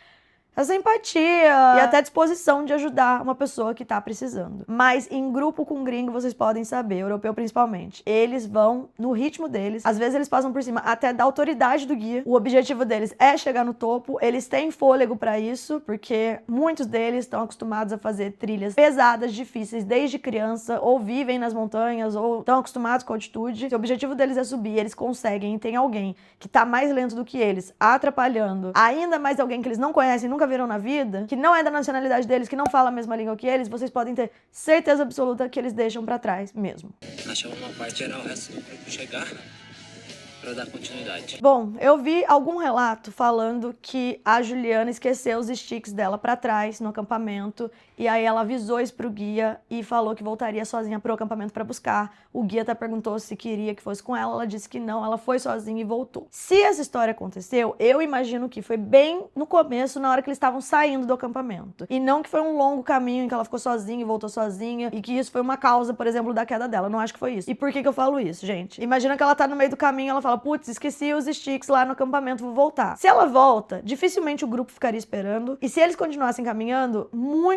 essa empatia e até disposição de ajudar uma pessoa que tá precisando. Mas em grupo com gringo, vocês podem saber, europeu principalmente, eles vão no ritmo deles, às vezes eles passam por cima até da autoridade do guia. O objetivo deles é chegar no topo, eles têm fôlego pra isso, porque muitos deles estão acostumados a fazer trilhas pesadas, difíceis desde criança, ou vivem nas montanhas, ou estão acostumados com a altitude. Se o objetivo deles é subir, eles conseguem, e tem alguém que tá mais lento do que eles, atrapalhando, ainda mais alguém que eles não conhecem, nunca viram na vida, que não é da nacionalidade deles, que não fala a mesma língua que eles, vocês podem ter certeza absoluta que eles deixam pra trás mesmo. Achava uma parte era o resto do grupo chegar pra dar continuidade. Bom, eu vi algum relato falando que a Juliana esqueceu os sticks dela pra trás no acampamento e aí ela avisou isso pro guia e falou que voltaria sozinha pro acampamento pra buscar. O guia até perguntou se queria que fosse com ela disse que não, ela foi sozinha e voltou. Se essa história aconteceu, eu imagino que foi bem no começo, na hora que eles estavam saindo do acampamento. E não que foi um longo caminho em que ela ficou sozinha e voltou sozinha e que isso foi uma causa, por exemplo, da queda dela. Eu não acho que foi isso. E por que eu falo isso, gente? Imagina que ela tá no meio do caminho e ela fala, putz, esqueci os sticks lá no acampamento, vou voltar. Se ela volta, dificilmente o grupo ficaria esperando. E se eles continuassem caminhando, muito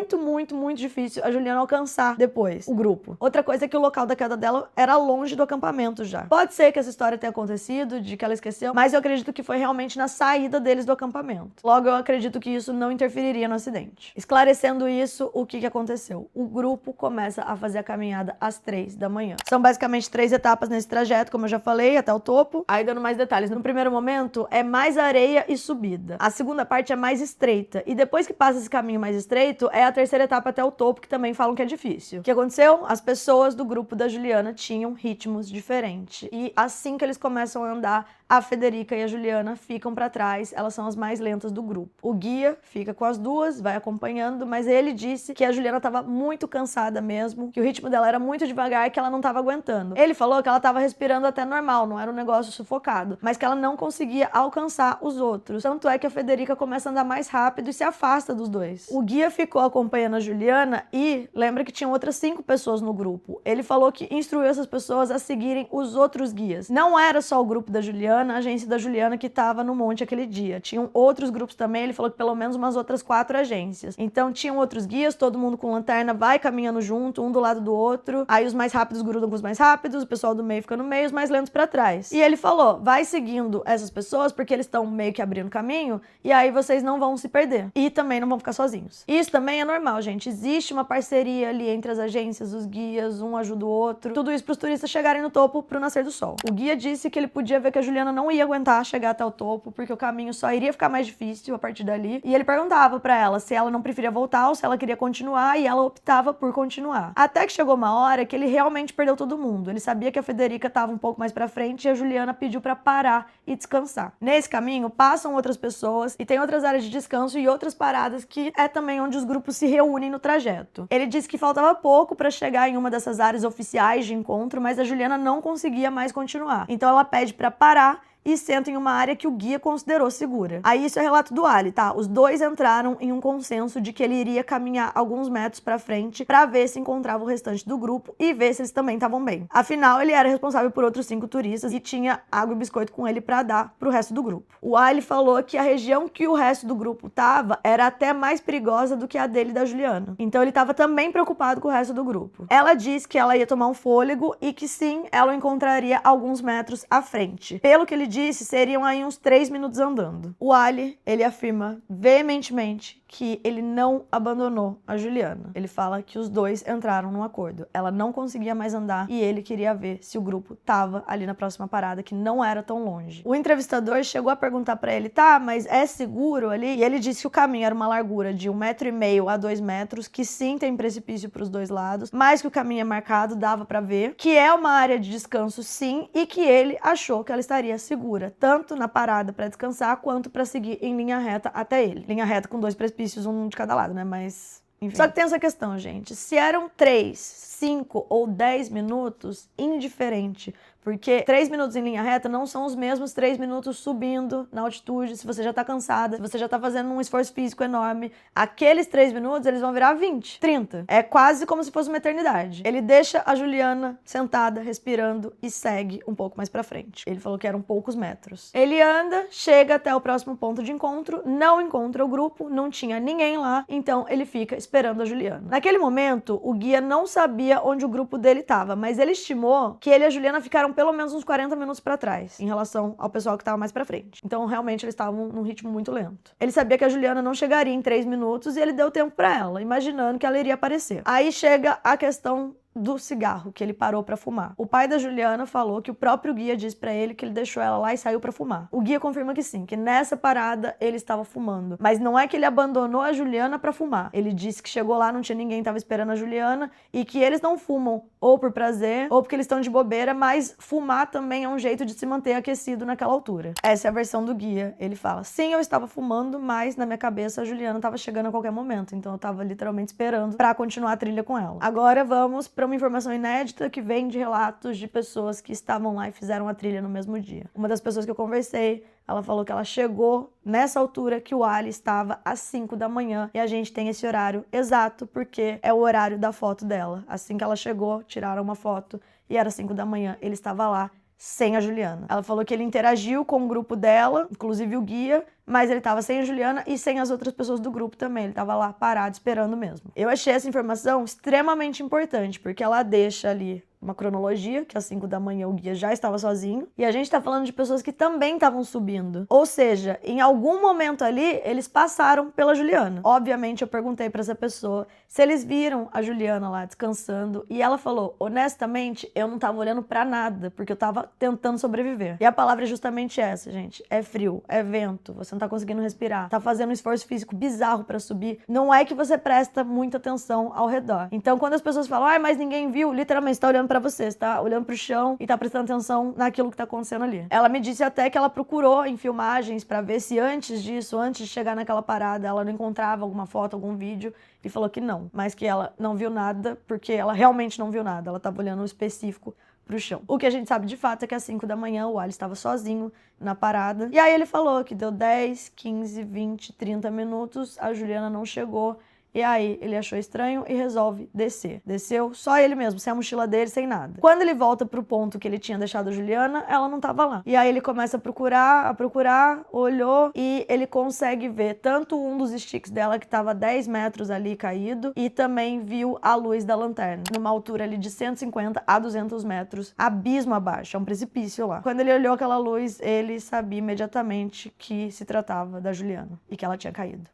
difícil a Juliana alcançar depois o grupo. Outra coisa é que o local da queda dela era longe do acampamento já. Pode ser que essa história tenha acontecido, de que ela esqueceu, mas eu acredito que foi realmente na saída deles do acampamento. Logo, eu acredito que isso não interferiria no acidente. Esclarecendo isso, o que aconteceu? O grupo começa a fazer a caminhada às 3 da manhã. São basicamente 3 etapas nesse trajeto, como eu já falei, até o topo. Aí, dando mais detalhes, no primeiro momento é mais areia e subida. A segunda parte é mais estreita. E depois que passa esse caminho mais estreito, é a terceira etapa até o topo, que também falam que é difícil. O que aconteceu? As pessoas do grupo da Juliana tinham ritmos diferentes. E assim que eles começam a andar, a Federica e a Juliana ficam pra trás, elas são as mais lentas do grupo. O guia fica com as duas, vai acompanhando, mas ele disse que a Juliana tava muito cansada mesmo, que o ritmo dela era muito devagar e que ela não tava aguentando. Ele falou que ela tava respirando até normal, não era um negócio sufocado, mas que ela não conseguia alcançar os outros. Tanto é que a Federica começa a andar mais rápido e se afasta dos dois. O guia ficou acompanhando a Juliana e lembra que tinham outras 5 pessoas no grupo. Ele falou que instruiu essas pessoas a seguirem os outros guias. Não era só o grupo da Juliana, a agência da Juliana que tava no monte aquele dia. Tinham outros grupos também, ele falou que pelo menos umas outras 4 agências. Então tinham outros guias, todo mundo com lanterna, vai caminhando junto, um do lado do outro. Aí os mais rápidos grudam com os mais rápidos, o pessoal do meio fica no meio, os mais lentos pra trás. E ele falou, vai seguindo essas pessoas, porque eles estão meio que abrindo caminho, e aí vocês não vão se perder. E também não vão ficar sozinhos. Isso também é normal, gente. Existe uma parceria ali entre as agências, os guias, um ajuda o outro. Tudo isso pros turistas chegarem no topo pro nascer do sol. O guia disse que ele podia ver que a Juliana não ia aguentar chegar até o topo, porque o caminho só iria ficar mais difícil a partir dali. E ele perguntava pra ela se ela não preferia voltar ou se ela queria continuar, e ela optava por continuar. Até que chegou uma hora que ele realmente perdeu todo mundo. Ele sabia que a Federica tava um pouco mais pra frente e a Juliana pediu pra parar e descansar. Nesse caminho, passam outras pessoas e tem outras áreas de descanso e outras paradas que é também onde os grupos se reúnem no trajeto. Ele disse que faltava pouco pra chegar em uma dessas áreas oficiais de encontro, mas a Juliana não conseguia mais continuar. Então ela pede pra parar e sentam em uma área que o guia considerou segura. Aí isso é relato do Ali, tá? Os dois entraram em um consenso de que ele iria caminhar alguns metros pra frente pra ver se encontrava o restante do grupo e ver se eles também estavam bem. Afinal, ele era responsável por outros 5 turistas e tinha água e biscoito com ele pra dar pro resto do grupo. O Ali falou que a região que o resto do grupo tava era até mais perigosa do que a dele e da Juliana. Então ele tava também preocupado com o resto do grupo. Ela disse que ela ia tomar um fôlego e que sim, ela o encontraria alguns metros à frente. Pelo que ele disse, seriam aí uns 3 minutos andando. O Ali, ele afirma veementemente que ele não abandonou a Juliana. Ele fala que os dois entraram num acordo. Ela não conseguia mais andar e ele queria ver se o grupo tava ali na próxima parada, que não era tão longe. O entrevistador chegou a perguntar pra ele, tá, mas é seguro ali? E ele disse que o caminho era uma largura de 1,5 m a 2 metros, que sim tem precipício pros dois lados, mas que o caminho é marcado, dava pra ver, que é uma área de descanso sim, e que ele achou que ela estaria segura, tanto na parada pra descansar, quanto pra seguir em linha reta até ele. Linha reta com 2 precipícios, um de cada lado, né? Mas Enfim. Só que tem essa questão, gente. Se eram 3, 5 ou 10 minutos, indiferente. Porque 3 minutos em linha reta não são os mesmos 3 minutos subindo na altitude, se você já tá cansada, se você já tá fazendo um esforço físico enorme. Aqueles 3 minutos, eles vão virar 20, 30. É quase como se fosse uma eternidade. Ele deixa a Juliana sentada, respirando e segue um pouco mais pra frente. Ele falou que eram poucos metros. Ele anda, chega até o próximo ponto de encontro, não encontra o grupo, não tinha ninguém lá, então ele fica esperando a Juliana. Naquele momento, o guia não sabia onde o grupo dele tava, mas ele estimou que ele e a Juliana ficaram pelo menos uns 40 minutos pra trás, em relação ao pessoal que tava mais pra frente. Então, realmente, eles estavam num ritmo muito lento. Ele sabia que a Juliana não chegaria em 3 minutos e ele deu tempo pra ela, imaginando que ela iria aparecer. Aí chega a questão do cigarro que ele parou pra fumar. O pai da Juliana falou que o próprio guia disse pra ele que ele deixou ela lá e saiu pra fumar. O guia confirma que sim, que nessa parada ele estava fumando. Mas não é que ele abandonou a Juliana pra fumar. Ele disse que chegou lá, não tinha ninguém, tava esperando a Juliana e que eles não fumam ou por prazer ou porque eles estão de bobeira, mas fumar também é um jeito de se manter aquecido naquela altura. Essa é a versão do guia. Ele fala: sim, eu estava fumando, mas na minha cabeça a Juliana tava chegando a qualquer momento, então eu tava literalmente esperando pra continuar a trilha com ela. Agora vamos pra uma informação inédita que vem de relatos de pessoas que estavam lá e fizeram a trilha no mesmo dia. Uma das pessoas que eu conversei, ela falou que ela chegou nessa altura que o Ali estava às 5 da manhã e a gente tem esse horário exato porque é o horário da foto dela. Assim que ela chegou, tiraram uma foto e era 5 da manhã, ele estava lá sem a Juliana. Ela falou que ele interagiu com o grupo dela, inclusive o guia, mas ele tava sem a Juliana e sem as outras pessoas do grupo também. Ele tava lá parado, esperando mesmo. Eu achei essa informação extremamente importante, porque ela deixa ali uma cronologia, que às 5 da manhã o guia já estava sozinho, e a gente tá falando de pessoas que também estavam subindo. Ou seja, em algum momento ali, eles passaram pela Juliana. Obviamente, eu perguntei pra essa pessoa se eles viram a Juliana lá descansando, e ela falou: honestamente, eu não tava olhando pra nada, porque eu tava tentando sobreviver. E a palavra é justamente essa, gente. É frio, é vento, você não tá conseguindo respirar, tá fazendo um esforço físico bizarro pra subir. Não é que você presta muita atenção ao redor. Então, quando as pessoas falam: ai, mas ninguém viu, literalmente, você tá olhando pra você tá olhando pro chão e tá prestando atenção naquilo que tá acontecendo ali. Ela me disse até que ela procurou em filmagens pra ver se antes disso, antes de chegar naquela parada, ela não encontrava alguma foto, algum vídeo, e falou que não, mas que ela não viu nada porque ela realmente não viu nada, ela tava olhando específico pro chão. O que a gente sabe de fato é que às 5 da manhã o Ali estava sozinho na parada, e aí ele falou que deu 10, 15, 20, 30 minutos, a Juliana não chegou. E aí, ele achou estranho e resolve descer. Desceu só ele mesmo, sem a mochila dele, sem nada. Quando ele volta pro ponto que ele tinha deixado a Juliana, ela não tava lá. E aí ele começa a procurar, olhou e ele consegue ver tanto um dos sticks dela que tava 10 metros ali caído e também viu a luz da lanterna, numa altura ali de 150 a 200 metros, abismo abaixo, é um precipício lá. Quando ele olhou aquela luz, ele sabia imediatamente que se tratava da Juliana e que ela tinha caído.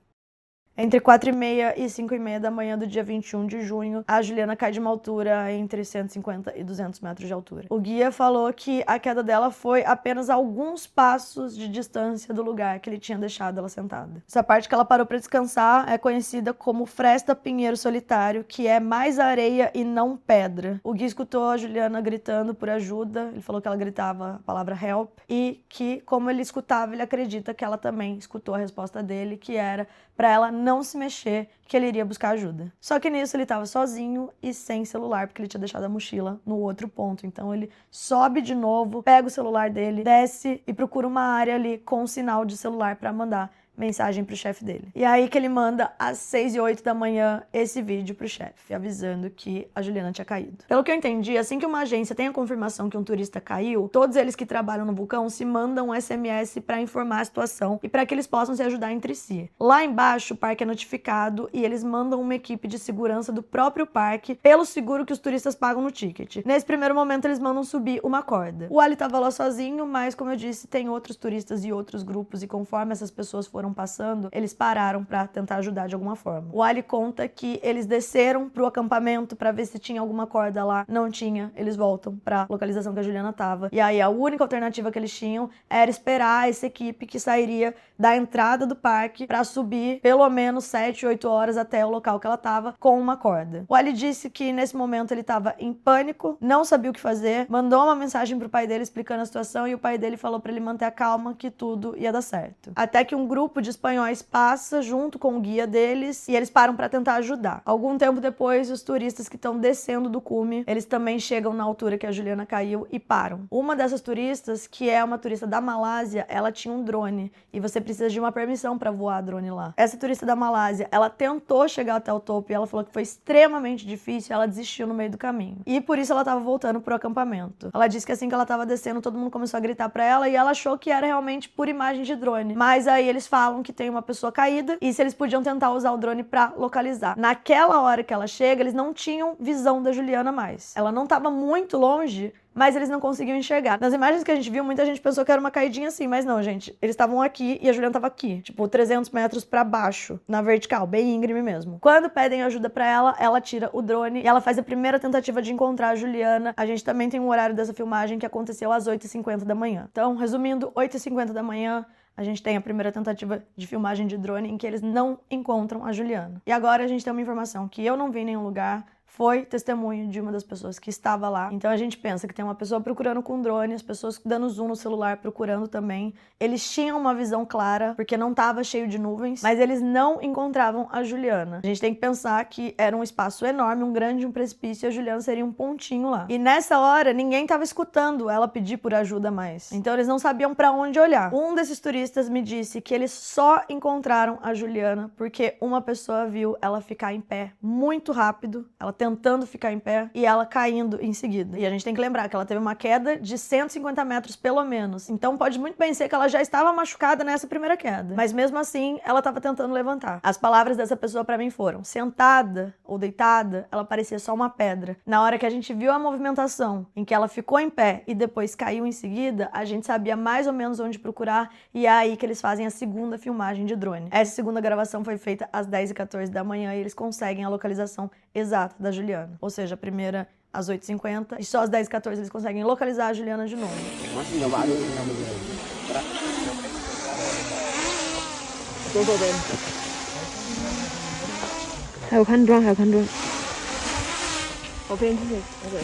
Entre 4h30 e 5h30 da manhã do dia 21 de junho, a Juliana cai de uma altura entre 150 e 200 metros de altura. O guia falou que a queda dela foi apenas alguns passos de distância do lugar que ele tinha deixado ela sentada. Essa parte que ela parou para descansar é conhecida como Fresta Pinheiro Solitário, que é mais areia e não pedra. O guia escutou a Juliana gritando por ajuda, ele falou que ela gritava a palavra help, e que, como ele escutava, ele acredita que ela também escutou a resposta dele, que era para ela não se mexer, que ele iria buscar ajuda. Só que nisso ele estava sozinho e sem celular, porque ele tinha deixado a mochila no outro ponto. Então ele sobe de novo, pega o celular dele, desce e procura uma área ali com um sinal de celular para mandar mensagem pro chefe dele. E aí que ele manda às 6h08 da manhã esse vídeo pro chefe, avisando que a Juliana tinha caído. Pelo que eu entendi, assim que uma agência tem a confirmação que um turista caiu, todos eles que trabalham no vulcão se mandam um SMS para informar a situação e para que eles possam se ajudar entre si. Lá embaixo, o parque é notificado e eles mandam uma equipe de segurança do próprio parque pelo seguro que os turistas pagam no ticket. Nesse primeiro momento, eles mandam subir uma corda. O Ali tava lá sozinho, mas, como eu disse, tem outros turistas e outros grupos, e conforme essas pessoas foram passando, eles pararam para tentar ajudar de alguma forma. O Ali conta que eles desceram pro acampamento para ver se tinha alguma corda lá. Não tinha, eles voltam pra localização que a Juliana tava. E aí a única alternativa que eles tinham era esperar essa equipe que sairia da entrada do parque para subir pelo menos 7, 8 horas até o local que ela tava com uma corda. O Ali disse que nesse momento ele tava em pânico, não sabia o que fazer, mandou uma mensagem pro pai dele explicando a situação e o pai dele falou para ele manter a calma, que tudo ia dar certo. Até que um grupo grupo de espanhóis passa junto com o guia deles e eles param para tentar ajudar. Algum tempo depois, os turistas que estão descendo do cume, eles também chegam na altura que a Juliana caiu e param. Uma dessas turistas, que é uma turista da Malásia, ela tinha um drone e você precisa de uma permissão para voar drone lá. Essa turista da Malásia, ela tentou chegar até o topo e ela falou que foi extremamente difícil, ela desistiu no meio do caminho. E por isso ela estava voltando pro acampamento. Ela disse que assim que ela estava descendo, todo mundo começou a gritar para ela e ela achou que era realmente por imagem de drone. Mas aí eles falam que tem uma pessoa caída e se eles podiam tentar usar o drone para localizar. Naquela hora que ela chega, eles não tinham visão da Juliana mais. Ela não estava muito longe, mas eles não conseguiam enxergar. Nas imagens que a gente viu, muita gente pensou que era uma caidinha assim, mas não, gente. Eles estavam aqui e a Juliana estava aqui, tipo 300 metros para baixo, na vertical, bem íngreme mesmo. Quando pedem ajuda para ela, ela tira o drone e ela faz a primeira tentativa de encontrar a Juliana. A gente também tem um horário dessa filmagem que aconteceu às 8h50 da manhã. Então, resumindo, 8h50 da manhã, a gente tem a primeira tentativa de filmagem de drone em que eles não encontram a Juliana. E agora a gente tem uma informação que eu não vi em nenhum lugar, foi testemunho de uma das pessoas que estava lá. Então a gente pensa que tem uma pessoa procurando com drone, as pessoas dando zoom no celular procurando também. Eles tinham uma visão clara, porque não estava cheio de nuvens, mas eles não encontravam a Juliana. A gente tem que pensar que era um espaço enorme, um precipício, e a Juliana seria um pontinho lá. E nessa hora, ninguém estava escutando ela pedir por ajuda mais. Então eles não sabiam para onde olhar. Um desses turistas me disse que eles só encontraram a Juliana porque uma pessoa viu ela ficar em pé muito rápido, ela tentando ficar em pé e ela caindo em seguida. E a gente tem que lembrar que ela teve uma queda de 150 metros pelo menos. Então pode muito bem ser que ela já estava machucada nessa primeira queda. Mas mesmo assim, ela estava tentando levantar. As palavras dessa pessoa para mim foram: sentada ou deitada, ela parecia só uma pedra. Na hora que a gente viu a movimentação em que ela ficou em pé e depois caiu em seguida, a gente sabia mais ou menos onde procurar e é aí que eles fazem a segunda filmagem de drone. Essa segunda gravação foi feita às 10h14 da manhã e eles conseguem a localização exata da Juliana. Ou seja, a primeira às 8h50 e só às 10h14 eles conseguem localizar a Juliana de novo.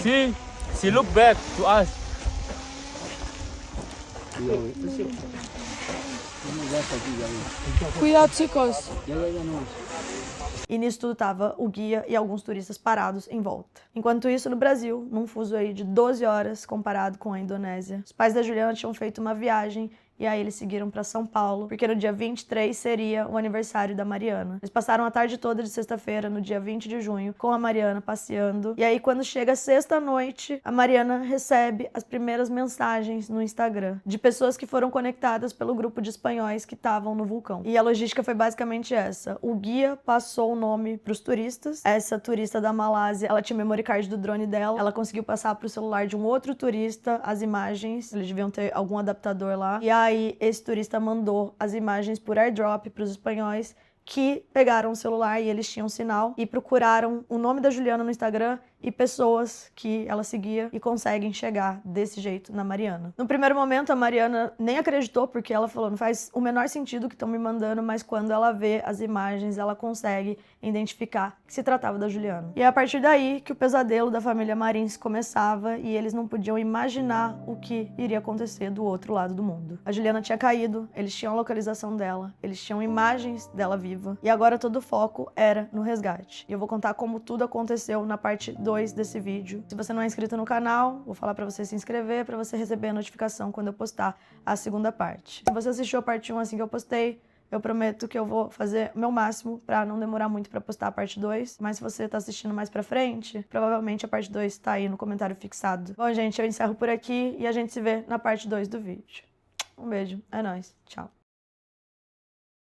See, she look back to us. Cuidado, chicos. E nisso tudo tava o guia e alguns turistas parados em volta. Enquanto isso, no Brasil, num fuso aí de 12 horas comparado com a Indonésia, os pais da Juliana tinham feito uma viagem e aí eles seguiram para São Paulo, porque no dia 23 seria o aniversário da Mariana. Eles passaram a tarde toda de sexta-feira, no dia 20 de junho, com a Mariana passeando. E aí, quando chega sexta-noite, a Mariana recebe as primeiras mensagens no Instagram de pessoas que foram conectadas pelo grupo de espanhóis que estavam no vulcão. E a logística foi basicamente essa. O guia passou o nome para os turistas. Essa turista da Malásia, ela tinha o memory card do drone dela. Ela conseguiu passar para o celular de um outro turista as imagens. Eles deviam ter algum adaptador lá. E aí, esse turista mandou as imagens por airdrop para os espanhóis, que pegaram o celular e eles tinham sinal e procuraram o nome da Juliana no Instagram e pessoas que ela seguia e conseguem chegar desse jeito na Mariana. No primeiro momento, a Mariana nem acreditou, porque ela falou, não faz o menor sentido o que estão me mandando, mas quando ela vê as imagens, ela consegue identificar que se tratava da Juliana. E é a partir daí que o pesadelo da família Marins começava e eles não podiam imaginar o que iria acontecer do outro lado do mundo. A Juliana tinha caído, eles tinham a localização dela, eles tinham imagens dela viva e agora todo o foco era no resgate. E eu vou contar como tudo aconteceu na parte 2 desse vídeo. Se você não é inscrito no canal, vou falar pra você se inscrever pra você receber a notificação quando eu postar a segunda parte. Se você assistiu a parte 1 assim que eu postei, eu prometo que eu vou fazer o meu máximo pra não demorar muito pra postar a parte 2. Mas se você tá assistindo mais pra frente, provavelmente a parte 2 tá aí no comentário fixado. Bom, gente, eu encerro por aqui e a gente se vê na parte 2 do vídeo. Um beijo, é nóis, tchau.